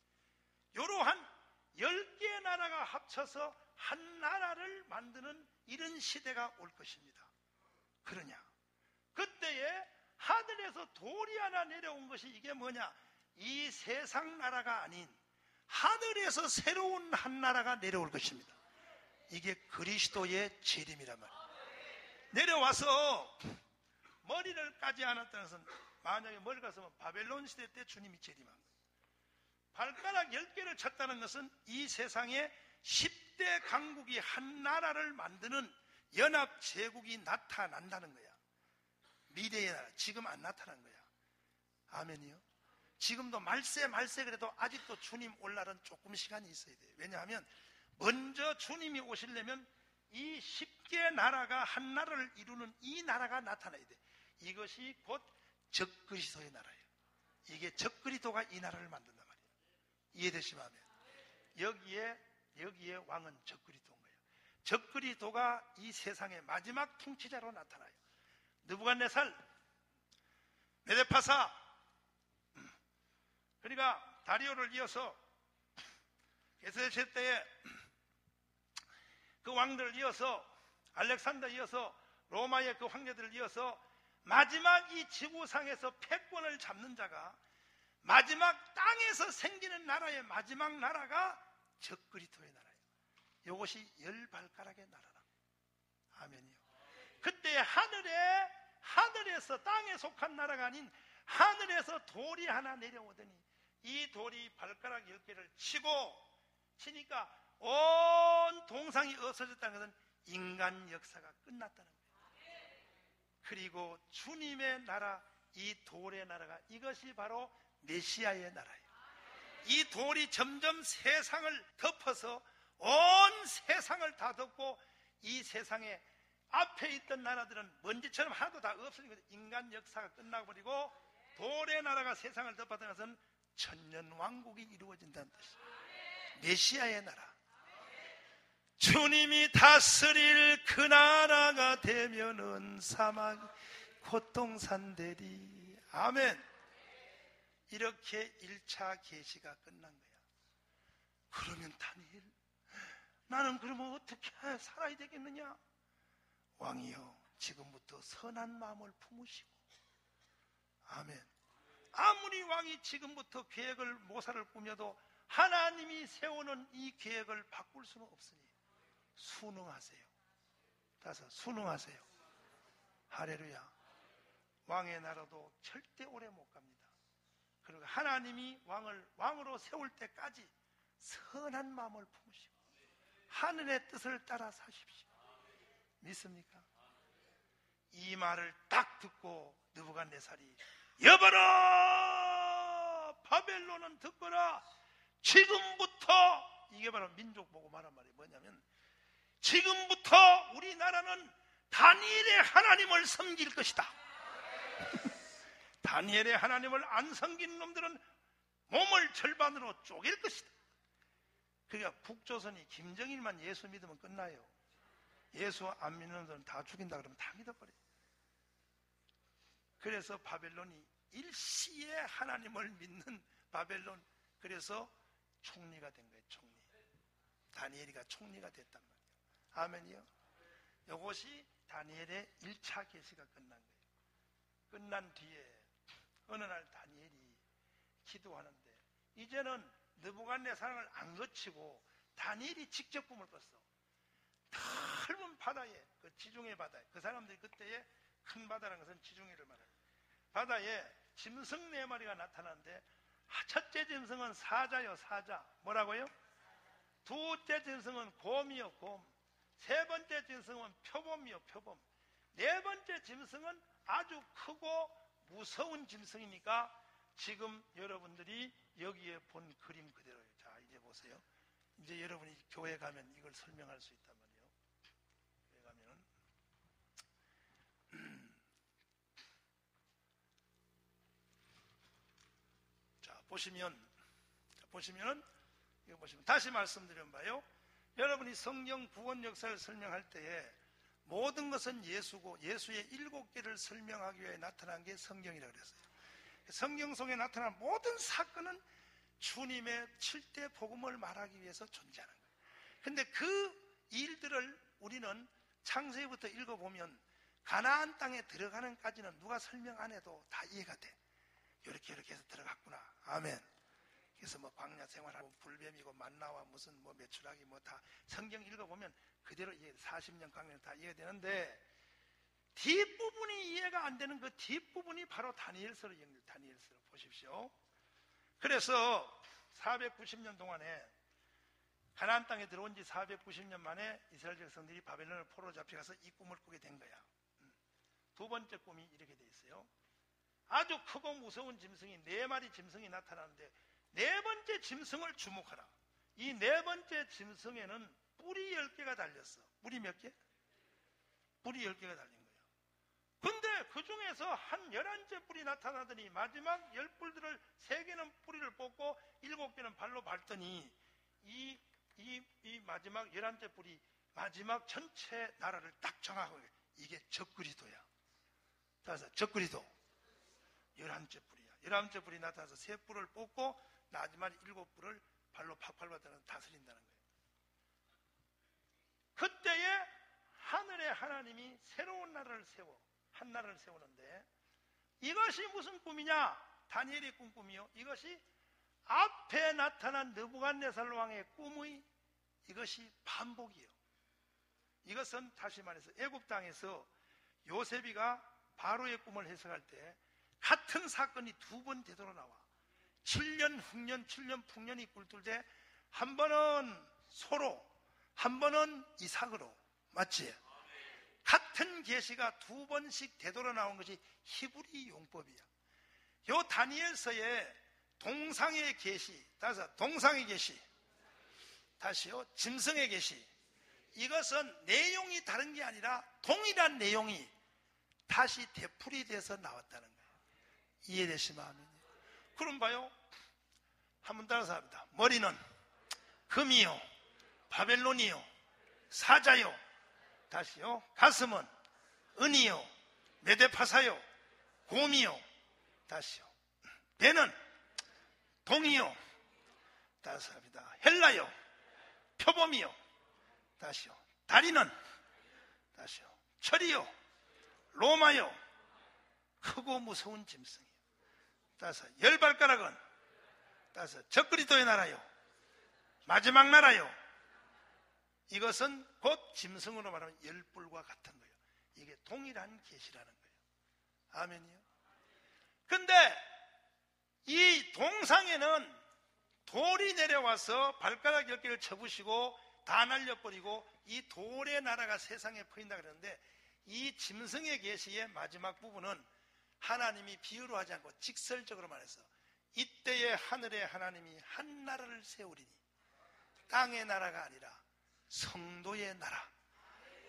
[SPEAKER 1] 이러한 10개의 나라가 합쳐서 한 나라를 만드는 이런 시대가 올 것입니다. 그러냐? 그때에 하늘에서 돌이 하나 내려온 것이 이게 뭐냐? 이 세상 나라가 아닌 하늘에서 새로운 한 나라가 내려올 것입니다. 이게 그리스도의 재림이란 말이에요. 내려와서 머리를 까지 않았다는 것은 만약에 머리가 갔으면 바벨론 시대 때 주님이 재림한 거예요. 발가락 10개를 쳤다는 것은 이 세상에 10대 강국이 한 나라를 만드는 연합 제국이 나타난다는 거야. 미래의 나라, 지금 안 나타난 거야. 아멘이요. 지금도 말세 그래도 아직도 주님 올 날은 조금 시간이 있어야 돼요. 왜냐하면 먼저 주님이 오시려면 이 10개 나라가 한 나라를 이루는 이 나라가 나타나야 돼. 이것이 곧 적그리스도의 나라예요. 이게 적그리스도가 이 나라를 만든단 말이에요. 이해되시면 여기에 왕은 적그리스도인 거예요. 적그리스도가 이 세상의 마지막 통치자로 나타나요. 느부갓네살, 메데파사, 그러니까 다리오를 이어서 게세세 때에 그 왕들을 이어서 알렉산더 이어서 로마의 그 황제들을 이어서 마지막 이 지구상에서 패권을 잡는 자가 마지막 땅에서 생기는 나라의 마지막 나라가 적그리스도의 나라예요. 이것이 10발가락의 나라라. 아멘이요. 그때 하늘에서 땅에 속한 나라가 아닌 하늘에서 돌이 하나 내려오더니 이 돌이 발가락 10개를 치니까 온 동상이 없어졌다는 것은 인간 역사가 끝났다는 거예요. 그리고 주님의 나라, 이 돌의 나라가 이것이 바로 메시아의 나라예요. 이 돌이 점점 세상을 덮어서 온 세상을 다 덮고 이 세상에 앞에 있던 나라들은 먼지처럼 하나도 다 없어지고 인간 역사가 끝나버리고 돌의 나라가 세상을 덮었다는 것은 천년왕국이 이루어진다는 뜻이에요. 메시아의 나라. 주님이 다스릴 그 나라가 되면은 사막이 고통산되리. 아멘. 이렇게 1차 계시가 끝난 거야. 그러면 다니엘, 나는 그러면 어떻게 살아야 되겠느냐? 왕이여, 지금부터 선한 마음을 품으시고, 아멘. 아무리 왕이 지금부터 계획을 모사를 꾸며도 하나님이 세우는 이 계획을 바꿀 수는 없으니 순응하세요. 다섯, 순응하세요. 할렐루야. 왕의 나라도 절대 오래 못 갑니다. 그리고 하나님이 왕을 왕으로 세울 때까지 선한 마음을 품으시고 하늘의 뜻을 따라 사십시오. 믿습니까? 이 말을 딱 듣고 느부갓네살이 여봐라, 바벨론은 듣거라. 지금부터, 이게 바로 민족 보고 말한 말이 뭐냐면, 지금부터 우리나라는 다니엘의 하나님을 섬길 것이다. 다니엘의 하나님을 안 섬긴 놈들은 몸을 절반으로 쪼갤 것이다. 그러니까 북조선이 김정일만 예수 믿으면 끝나요. 예수 안 믿는 놈들은 다 죽인다 그러면 다 믿어버려요. 그래서 바벨론이 일시에 하나님을 믿는 바벨론, 그래서 총리가 된 거예요. 총리. 다니엘이가 총리가 됐단 말이에요. 아멘이요. 이것이 다니엘의 1차 계시가 끝난 거예요. 끝난 뒤에 어느 날 다니엘이 기도하는데 이제는 느부갓네살을 안 거치고 다니엘이 직접 꿈을 꿨어. 넓은 바다에, 그 지중해 바다에, 그 사람들이 그때에 큰 바다라는 것은 지중해를 말해요. 바다에 짐승 4마리가 나타나는데 첫째 짐승은 사자요, 사자. 뭐라고요? 둘째 짐승은 곰이요, 곰. 세 번째 짐승은 표범이요, 표범. 네 번째 짐승은 아주 크고 무서운 짐승이니까 지금 여러분들이 여기에 본 그림 그대로예요. 자, 이제 보세요. 이제 여러분이 교회 가면 이걸 설명할 수 있단 말이에요. 교회 가면은 보시면 이거 보시면 다시 말씀드리면 봐요. 여러분이 성경 구원 역사를 설명할 때에 모든 것은 예수고 예수의 7개를 설명하기 위해 나타난 게 성경이라고 그랬어요. 성경 속에 나타난 모든 사건은 주님의 7대 복음을 말하기 위해서 존재하는 거예요. 근데 그 일들을 우리는 창세기부터 읽어보면 가나안 땅에 들어가는까지는 누가 설명 안 해도 다 이해가 돼. 이렇게 해서 들어갔구나. 아멘. 그래서 뭐 광야 생활하고 불뱀이고 만나와 무슨 뭐 메추라기 뭐 다 성경 읽어보면 그대로 이해, 40년 강연 다 이해가 되는데 뒷부분이 이해가 안 되는 그 뒷부분이 바로 다니엘서로 연결, 다니엘서로 보십시오. 그래서 490년 동안에 가나안 땅에 들어온 지 490년 만에 이스라엘 백성들이 바벨론을 포로로 잡혀가서 이 꿈을 꾸게 된 거야. 두 번째 꿈이 이렇게 돼 있어요. 아주 크고 무서운 짐승이 4마리 짐승이 나타나는데 네 번째 짐승을 주목하라. 이 네 번째 짐승에는 뿔이 10개가 달렸어. 뿔이 몇 개? 뿔이 10개가 달린 거예요. 근데 그 중에서 한 11째 뿔이 나타나더니 마지막 10뿔들을 3개는 뿌리를 뽑고 7개는 발로 밟더니 이 마지막 11째 뿔이 마지막 전체 나라를 딱 정하고 이게 적그리도야. 따라서 적그리도 11째 뿔이야. 11째 뿔이 나타나서 3뿔을 뽑고 마지막 7뿔을 발로 팍팍 밟아서 다스린다는 거예요. 그때에 하늘의 하나님이 새로운 나라를 한 나라를 세우는데 이것이 무슨 꿈이냐? 다니엘의 꿈이요. 이것이 앞에 나타난 느부갓네살 왕의 꿈의 이것이 반복이에요. 이것은 다시 말해서 애굽 땅에서 요셉이가 바로의 꿈을 해석할 때 같은 사건이 2번 되돌아 나와. 7년 흑년, 7년 풍년이 꿀뚫되 한 번은 소로, 한 번은 이삭으로. 맞지? 같은 계시가 2번씩 되돌아 나온 것이 히브리 용법이야. 요 다니엘서의 동상의 계시, 따라서 동상의 계시, 다시요 짐승의 계시, 이것은 내용이 다른 게 아니라 동일한 내용이 다시 되풀이 돼서 나왔다는 거예요. 이해되시면 아멘이요. 그럼 봐요. 한번 따라서 합니다. 머리는 금이요, 바벨론이요, 사자요. 다시요. 가슴은 은이요, 메데파사요, 곰이요. 다시요. 배는 동이요. 다시 합니다. 헬라요, 표범이요. 다시요. 다리는 다시요. 철이요, 로마요. 크고 무서운 짐승이요. 따라서 10발가락은 따라서 적그리스도의 나라요, 마지막 나라요. 이것은 곧 짐승으로 말하면 10뿔과 같은 거예요. 이게 동일한 계시라는 거예요. 아멘이요. 근데 이 동상에는 돌이 내려와서 발가락 10개를 쳐부시고 다 날려버리고 이 돌의 나라가 세상에 퍼진다 그러는데 이 짐승의 계시의 마지막 부분은 하나님이 비유로 하지 않고 직설적으로 말해서 이때의 하늘의 하나님이 한 나라를 세우리니 땅의 나라가 아니라 성도의 나라,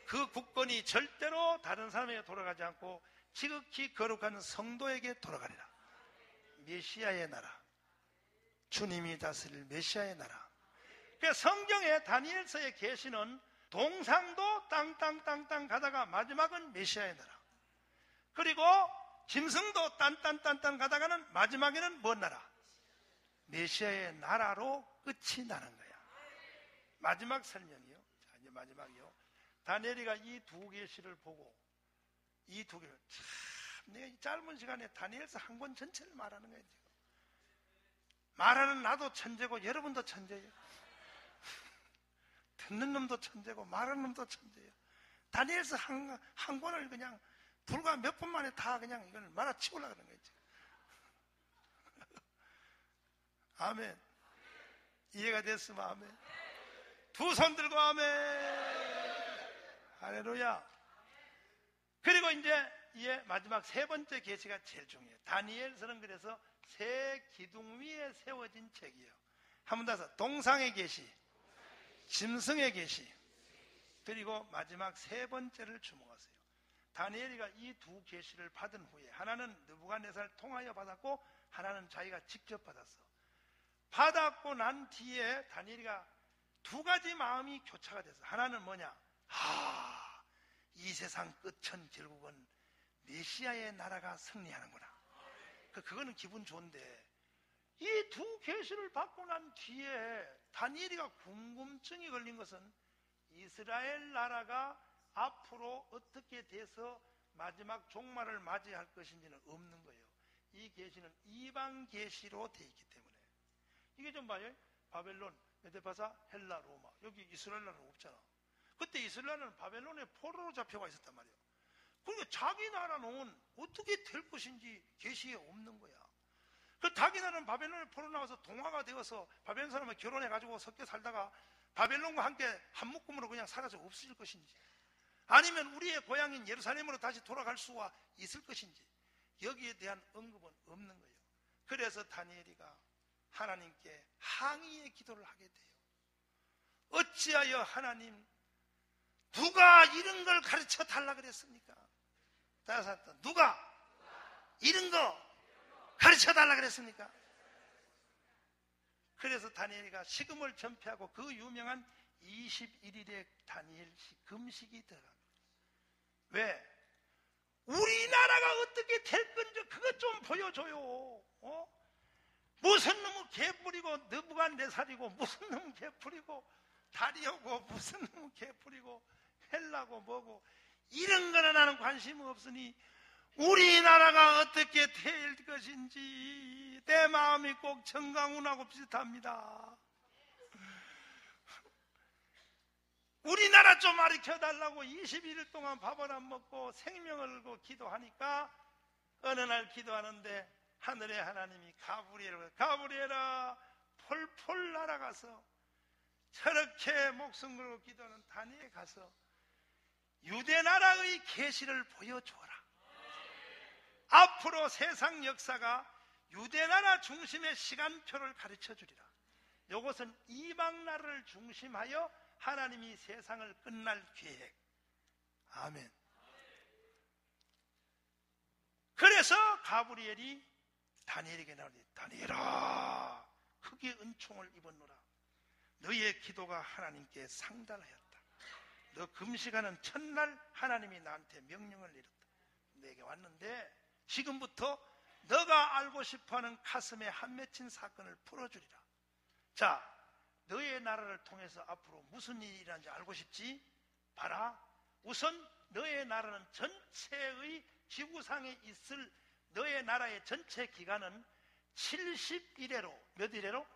[SPEAKER 1] 그 국권이 절대로 다른 사람에게 돌아가지 않고 지극히 거룩한 성도에게 돌아가리라. 메시아의 나라, 주님이 다스릴 메시아의 나라. 그러니까 성경의 다니엘서의 계시는 동상도 땅땅땅땅 가다가 마지막은 메시아의 나라, 그리고 짐승도 딴딴딴딴 가다가는 마지막에는 뭔 나라? 메시아의 나라로 끝이 나는 거야. 마지막 설명이요. 자, 이제 마지막이요. 다니엘이가 이 두 계시를 보고 이 두 개를 참 내가 이 짧은 시간에 다니엘서 한 권 전체를 말하는 거예요. 지금. 말하는 나도 천재고 여러분도 천재예요. 듣는 놈도 천재고 말하는 놈도 천재예요. 다니엘서 한 권을 그냥 불과 몇 분 만에 다 그냥 이걸 말아치우려고 하는 거예요. 아멘. 이해가 됐으면 아멘. 두 손 들고 아멘. 할렐루야. 그리고 이제 마지막 세 번째 계시가 제일 중요해요. 다니엘서는 그래서 새 기둥 위에 세워진 책이에요. 한 번 더 해서 동상의 계시, 짐승의 계시, 그리고 마지막 세 번째를 주목하세요. 다니엘이가 이 두 계시를 받은 후에 하나는 느부갓네살 통하여 받았고 하나는 자기가 직접 받았어. 받았고 난 뒤에 다니엘이가 두 가지 마음이 교차가 됐어. 하나는 뭐냐? 이 세상 끝은 결국은 메시아의 나라가 승리하는구나. 그거는 기분 좋은데 이 두 계시를 받고 난 뒤에 다니엘이가 궁금증이 걸린 것은 이스라엘 나라가 앞으로 어떻게 돼서 마지막 종말을 맞이할 것인지는 없는 거예요. 이 계시는 이방 계시로 되어 있기 때문에. 이게 좀 봐요. 바벨론, 메데파사, 헬라, 로마. 여기 이스라엘 나라는 없잖아. 그때 이스라엘은 바벨론의 포로로 잡혀가 있었단 말이에요. 그러니까 자기 나라는 어떻게 될 것인지 계시에 없는 거야. 그 자기 나라는 바벨론의 포로 나와서 동화가 되어서 바벨론 사람을 결혼해가지고 섞여 살다가 바벨론과 함께 한 묶음으로 그냥 사라져 없어질 것인지, 아니면 우리의 고향인 예루살렘으로 다시 돌아갈 수가 있을 것인지, 여기에 대한 언급은 없는 거예요. 그래서 다니엘이가 하나님께 항의의 기도를 하게 돼요. 어찌하여 하나님, 누가 이런 걸 가르쳐 달라 그랬습니까? 누가 이런 거 가르쳐 달라 그랬습니까? 그래서 다니엘이가 식음을 전폐하고 그 유명한 21일의 다니엘 금식이 들어갑니다. 왜? 우리나라가 어떻게 될 건지 그것 좀 보여줘요. 무슨 놈은 개뿔이고 느부갓네살이고 무슨 놈은 개뿔이고 다리오고 무슨 놈은 개뿔이고 헬라고 뭐고 이런 거는 나는 관심 없으니 우리나라가 어떻게 될 것인지 내 마음이 꼭 정강훈하고 비슷합니다. 우리나라 좀 가르쳐달라고 21일 동안 밥을 안 먹고 생명을 걸고 기도하니까 어느 날 기도하는데 하늘의 하나님이 가브리엘아 폴폴 날아가서 저렇게 목숨 걸고 기도하는 다니엘에 가서 유대 나라의 계시를 보여주어라. 앞으로 세상 역사가 유대 나라 중심의 시간표를 가르쳐 주리라. 이것은 이방 나라를 중심하여 하나님이 세상을 끝날 계획. 아멘. 그래서 가브리엘이 다니엘에게 나오니 다니엘아 크게 은총을 입었노라. 너의 기도가 하나님께 상달하였다. 너 금식하는 첫날 하나님이 나한테 명령을 내렸다. 내게 왔는데 지금부터 너가 알고 싶어하는 가슴에 한 맺힌 사건을 풀어주리라. 자, 너의 나라를 통해서 앞으로 무슨 일이 일어나는지 알고 싶지? 봐라. 우선 너의 나라는 전체의 지구상에 있을 너의 나라의 전체 기간은 70일에로 몇 일에로?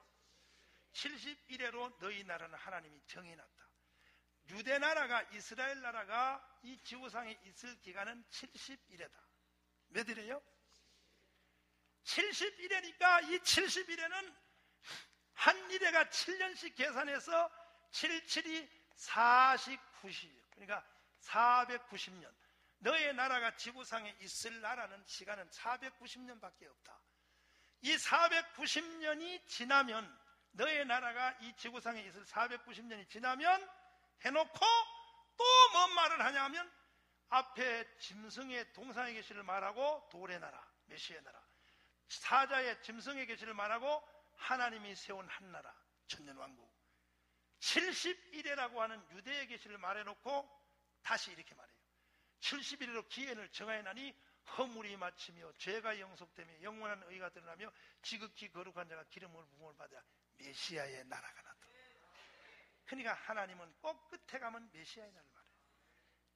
[SPEAKER 1] 70일에로 너희 나라는 하나님이 정해놨다. 유대 나라가 이스라엘 나라가 이 지구상에 있을 기간은 70일에다. 몇 일이에요? 70일이니까 이 70일에는 한 일에가 7년씩 계산해서 77이 49일. 그러니까 490년. 너의 나라가 지구상에 있을 나라는 시간은 490년밖에 없다. 이 490년이 지나면 너의 나라가 이 지구상에 있을 490년이 지나면 해놓고 또 뭔 말을 하냐면 앞에 짐승의 동상의 계시를 말하고 돌의 나라, 메시아의 나라, 사자의 짐승의 계시를 말하고 하나님이 세운 한 나라, 천년왕국, 70일이라고 하는 유대의 계시를 말해놓고 다시 이렇게 말해요. 70일로 기한을 정하여나니 허물이 마치며 죄가 영속되며 영원한 의가 드러나며 지극히 거룩한 자가 기름을 부음을 받아 메시아의 나라가 나다. 그러니까 하나님은 꼭 끝에 가면 메시아의 나라를 말해요.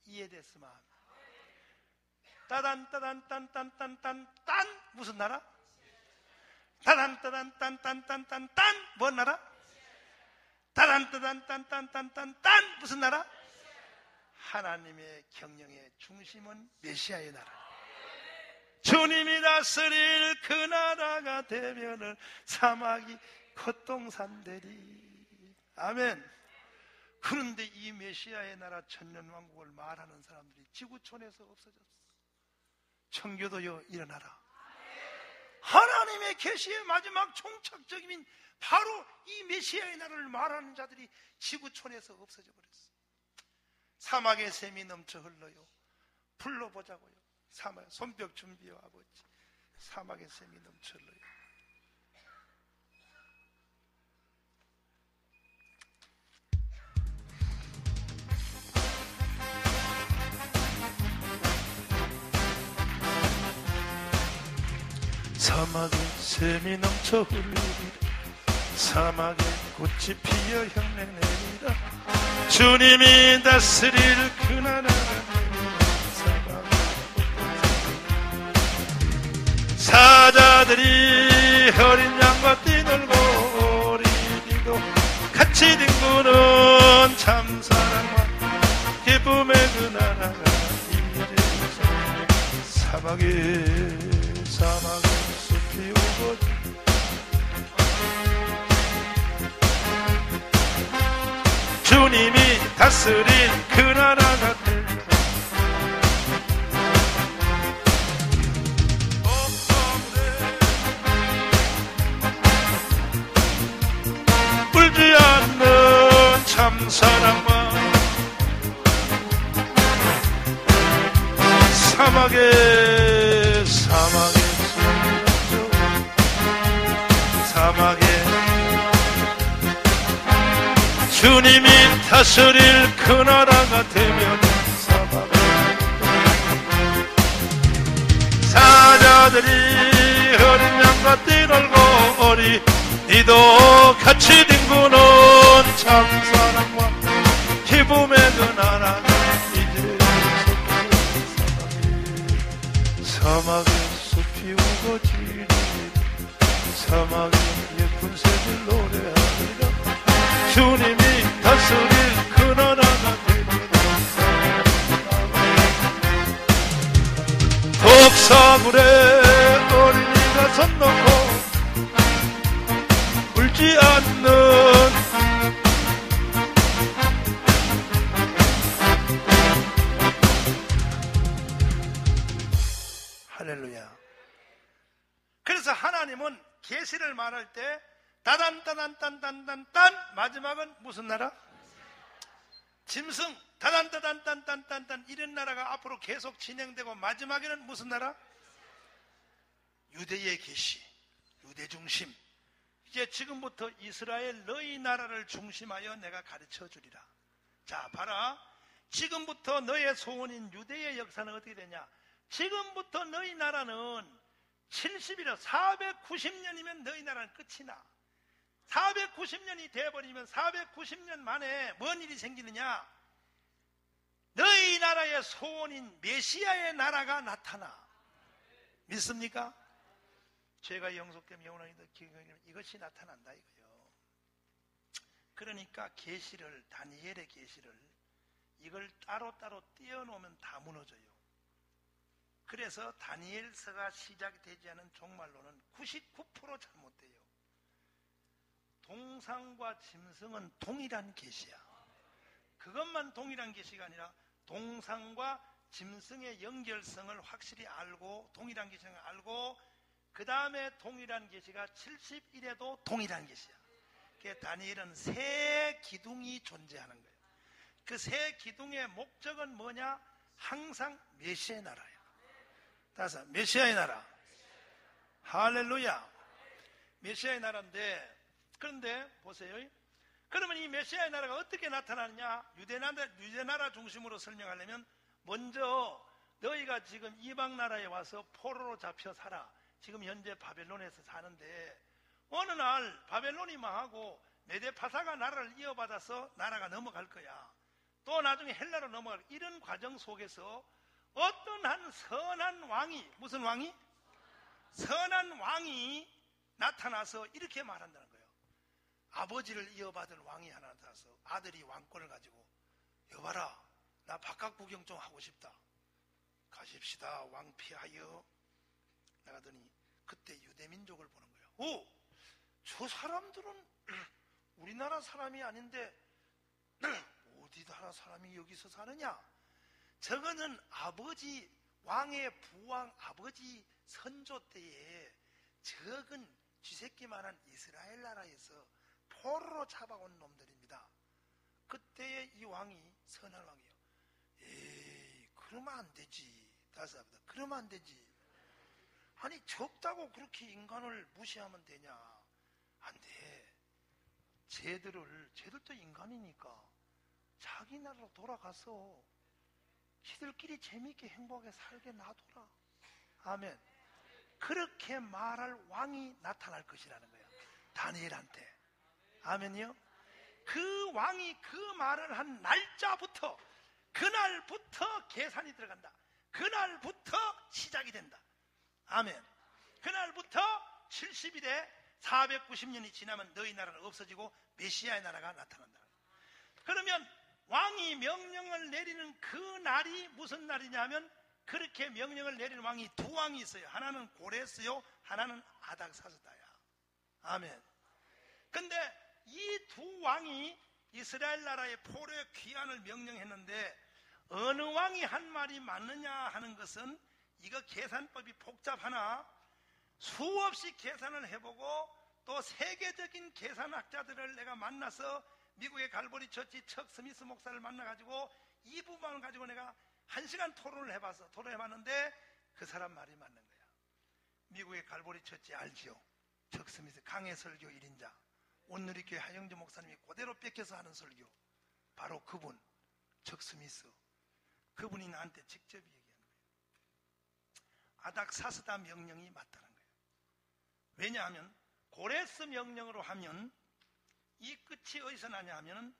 [SPEAKER 1] 이해됐으면 따단 따단 딴딴딴딴 딴 무슨 나라? 따단 따단 딴딴딴딴 딴 뭔 나라? 따단 따단 딴딴딴딴 딴 무슨 나라? 하나님의 경영의 중심은 메시아의 나라. 주님이 다스릴 그 나라가 되면은 사막이 콧동산되리. 아멘. 그런데 이 메시아의 나라 천년왕국을 말하는 사람들이 지구촌에서 없어졌어. 청교도여 일어나라. 하나님의 계시의 마지막 종착적인 바로 이 메시아의 나라를 말하는 자들이 지구촌에서 없어져 버렸어. 사막의 샘이 넘쳐 흘러요. 불러보자고요. 사막 손뼉 준비요 아버지. 사막의 샘이 넘쳐 흘러요. 사막에 샘이 넘쳐 흘리리라. 사막에 꽃이 피어 향내 내리라. 주님이 다스릴 그 나라가 사자들이 어린 양과 뛰놀고 어린이도 같이 뒹구는 참 사랑과 기쁨의 그 나라가 이제서 사막에 숲이 오고 주님이 다스린 그 나라가 되리라. 울지 않는 참 사랑과 사막에 주님이 다스릴 그 나라가 되면 사막에 사자들이 어린 양과 뛰놀고 어린이도 같이 뒹구는 참 사랑과 기쁨의 그 나라가 이제 사막에 숲이 우거지니 사막에 예쁜 새들 노래하리라. 주님이 다스릴 그 나라가 되리라. 독사물에 어린이가 손 놓고 울지 않는 할렐루야. 그래서 하나님은 계시를 말할 때 다단다단단단단단 마지막은 무슨 나라? 짐승 다단다단단단단단 이런 나라가 앞으로 계속 진행되고 마지막에는 무슨 나라? 유대의 계시, 유대 중심. 이제 지금부터 이스라엘 너희 나라를 중심하여 내가 가르쳐 주리라. 자, 봐라. 지금부터 너의 소원인 유대의 역사는 어떻게 되냐? 지금부터 너희 나라는 70이라 490년이면 너희 나라는 끝이 나. 490년이 되어버리면 490년 만에 뭔 일이 생기느냐? 너희 나라의 소원인 메시아의 나라가 나타나. 믿습니까? 죄가 영속되면 영원하게 기억하면 이것이 나타난다 이거요. 그러니까 계시를 다니엘의 계시를 이걸 따로따로 띄워놓으면 다 무너져요. 그래서 다니엘서가 시작이 되지 않은 종말론은 99% 잘못돼요. 동상과 짐승은 동일한 계시야. 그것만 동일한 계시가 아니라 동상과 짐승의 연결성을 확실히 알고 동일한 계시를 알고 그 다음에 동일한 계시가 70일에도 동일한 계시야. 그게 다니엘은 새 기둥이 존재하는 거예요. 그 새 기둥의 목적은 뭐냐? 항상 메시아의 나라예요. 다섯, 메시아의 나라. 할렐루야. 메시아의 나라인데, 그런데 보세요. 그러면 이 메시아의 나라가 어떻게 나타나느냐? 유대나라 중심으로 설명하려면 먼저 너희가 지금 이방 나라에 와서 포로로 잡혀 살아. 지금 현재 바벨론에서 사는데 어느 날 바벨론이 망하고 메데파사가 나라를 이어받아서 나라가 넘어갈 거야. 또 나중에 헬라로 넘어갈 거야. 이런 과정 속에서 어떤 한 선한 왕이, 무슨 왕이? 선한 왕이 나타나서 이렇게 말한다는 거예요. 아버지를 이어받을 왕이 하나 나타나서 아들이 왕권을 가지고 여봐라, 나 바깥 구경 좀 하고 싶다. 가십시다, 왕피하여. 나가더니 그때 유대민족을 보는 거예요. 오! 저 사람들은 우리나라 사람이 아닌데 어디 나라 사람이 여기서 사느냐? 저거는 아버지, 왕의 부왕 아버지 선조 때에 적은 쥐새끼만한 이스라엘 나라에서 포로로 잡아온 놈들입니다. 그때의 이 왕이 선한 왕이에요. 에이, 그러면 안 되지. 다시 합니다. 그러면 안 되지. 아니, 적다고 그렇게 인간을 무시하면 되냐? 안 돼. 쟤들도 인간이니까 자기 나라로 돌아가서 지들끼리 재미있게 행복하게 살게 놔둬라. 아멘. 그렇게 말할 왕이 나타날 것이라는 거예요. 다니엘한테. 아멘이요? 그 왕이 그 말을 한 날짜부터, 그날부터 계산이 들어간다. 그날부터 시작이 된다. 아멘. 그날부터 70일에 490년이 지나면 너희 나라는 없어지고 메시아의 나라가 나타난다. 그러면 왕이 명령을 내리는 그 날이 무슨 날이냐면, 그렇게 명령을 내리는 왕이 두 왕이 있어요. 하나는 고레스요, 하나는 아닥사스다야. 아멘. 근데 이 두 왕이 이스라엘 나라의 포로의 귀환을 명령했는데, 어느 왕이 한 말이 맞느냐 하는 것은, 이거 계산법이 복잡하나 수없이 계산을 해보고, 또 세계적인 계산학자들을 내가 만나서 미국의 갈보리 처치 척 스미스 목사를 만나가지고 이 부분을 가지고 내가 1시간 토론해봤는데 그 사람 말이 맞는 거야. 미국의 갈보리 처치 알지요? 척 스미스 강해 설교 1인자, 온누리교회 하영주 목사님이 그대로 뺏겨서 하는 설교, 바로 그분 척 스미스, 그분이 나한테 직접 얘기하는 거예요. 아닥사스다 명령이 맞다는 거예요. 왜냐하면 고레스 명령으로 하면 이 끝이 어디서 나냐 하면,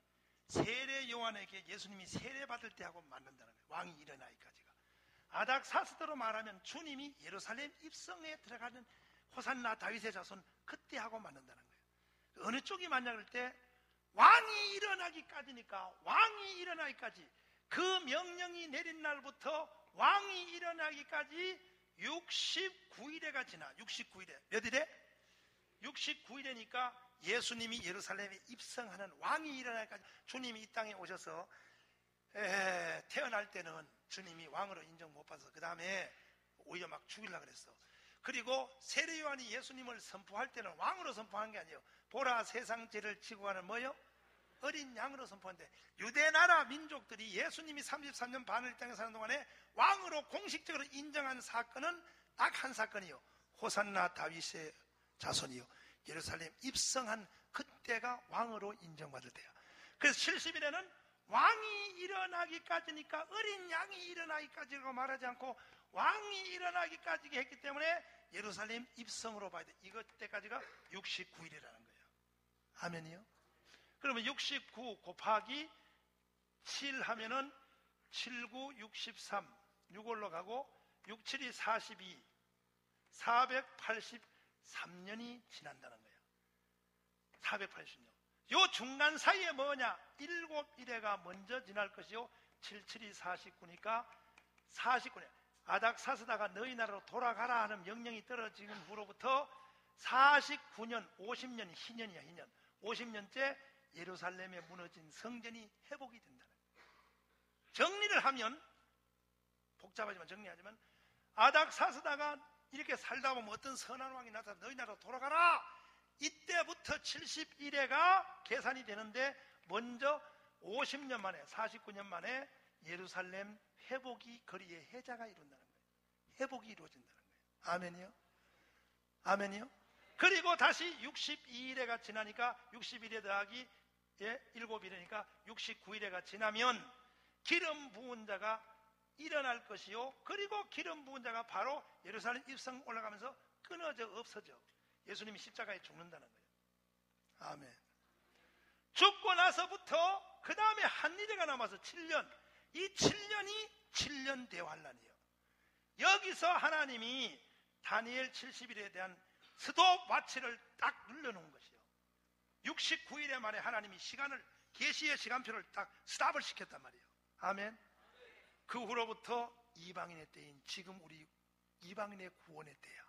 [SPEAKER 1] 세례 요한에게 예수님이 세례받을 때 하고 맞는다는 거예요. 왕이 일어나기까지가. 아닥사스대로 말하면 주님이 예루살렘 입성에 들어가는 호산나 다윗의 자손, 그때 하고 맞는다는 거예요. 어느 쪽이 맞냐 그럴 때, 왕이 일어나기까지니까, 왕이 일어나기까지, 그 명령이 내린 날부터 왕이 일어나기까지 69일에가 지나. 69일에 몇 일에? 69일이니까 예수님이 예루살렘에 입성하는, 왕이 일어나기까지, 주님이 이 땅에 오셔서 태어날 때는 주님이 왕으로 인정 못 받아서 그 다음에 오히려 막 죽이려고 그랬어. 그리고 세례 요한이 예수님을 선포할 때는 왕으로 선포한 게 아니에요. 보라, 세상 죄를 지고 가는 뭐요? 어린 양으로 선포한데, 유대 나라 민족들이 예수님이 33년 반을 이 땅에 사는 동안에 왕으로 공식적으로 인정한 사건은 딱 한 사건이요. 호산나 다윗의 자손이요. 예루살렘 입성한 그때가 왕으로 인정받을 때야. 그래서 70일에는 왕이 일어나기까지니까, 어린 양이 일어나기까지라고 말하지 않고 왕이 일어나기까지 했기 때문에 예루살렘 입성으로 봐야 돼. 이것 때까지가 69일이라는 거예요. 아멘이요? 그러면 69 곱하기 7 하면은 7, 9, 63, 6월로 가고 6, 7이 42, 483년이 지난다는 거예요. 480년. 요 중간 사이에 뭐냐? 7일에가 먼저 지날 것이요. 7, 7이 49니까 49년. 아닥사스다가 너희 나라로 돌아가라 하는 명령이 떨어진 후로부터 49년, 50년이 희년이야, 희년. 50년째 예루살렘에 무너진 성전이 회복이 된다는 거예요. 정리를 하면, 복잡하지만 정리하지만, 아닥사스다가 이렇게 살다 보면 어떤 선한 왕이 나타나서 너희 나라로 돌아가라! 이때부터 71회가 계산이 되는데, 먼저 50년 만에, 49년 만에 예루살렘 회복이, 거리에 해자가 이룬다는 거예요. 회복이 이루어진다는 거예요. 아멘이요? 아멘이요? 그리고 다시 62일에가 지나니까 61에 더하기 7일이니까 69일에가 지나면 기름 부은 자가 일어날 것이요. 그리고 기름 부은 자가 바로 예루살렘 입성 올라가면서 끊어져 없어져. 예수님이 십자가에 죽는다는 거예요. 아멘. 죽고 나서부터 그 다음에 한 일회가 남아서 7년. 이 7년이 7년 대환란이에요. 여기서 하나님이 다니엘 70일에 대한 스톱와치를 딱 눌러놓은 것이요. 69일에 만에 하나님이 시간을, 계시의 시간표를 딱 스탑을 시켰단 말이에요. 아멘. 그 후로부터 이방인의 때인 지금 우리 이방인의 구원의 때야.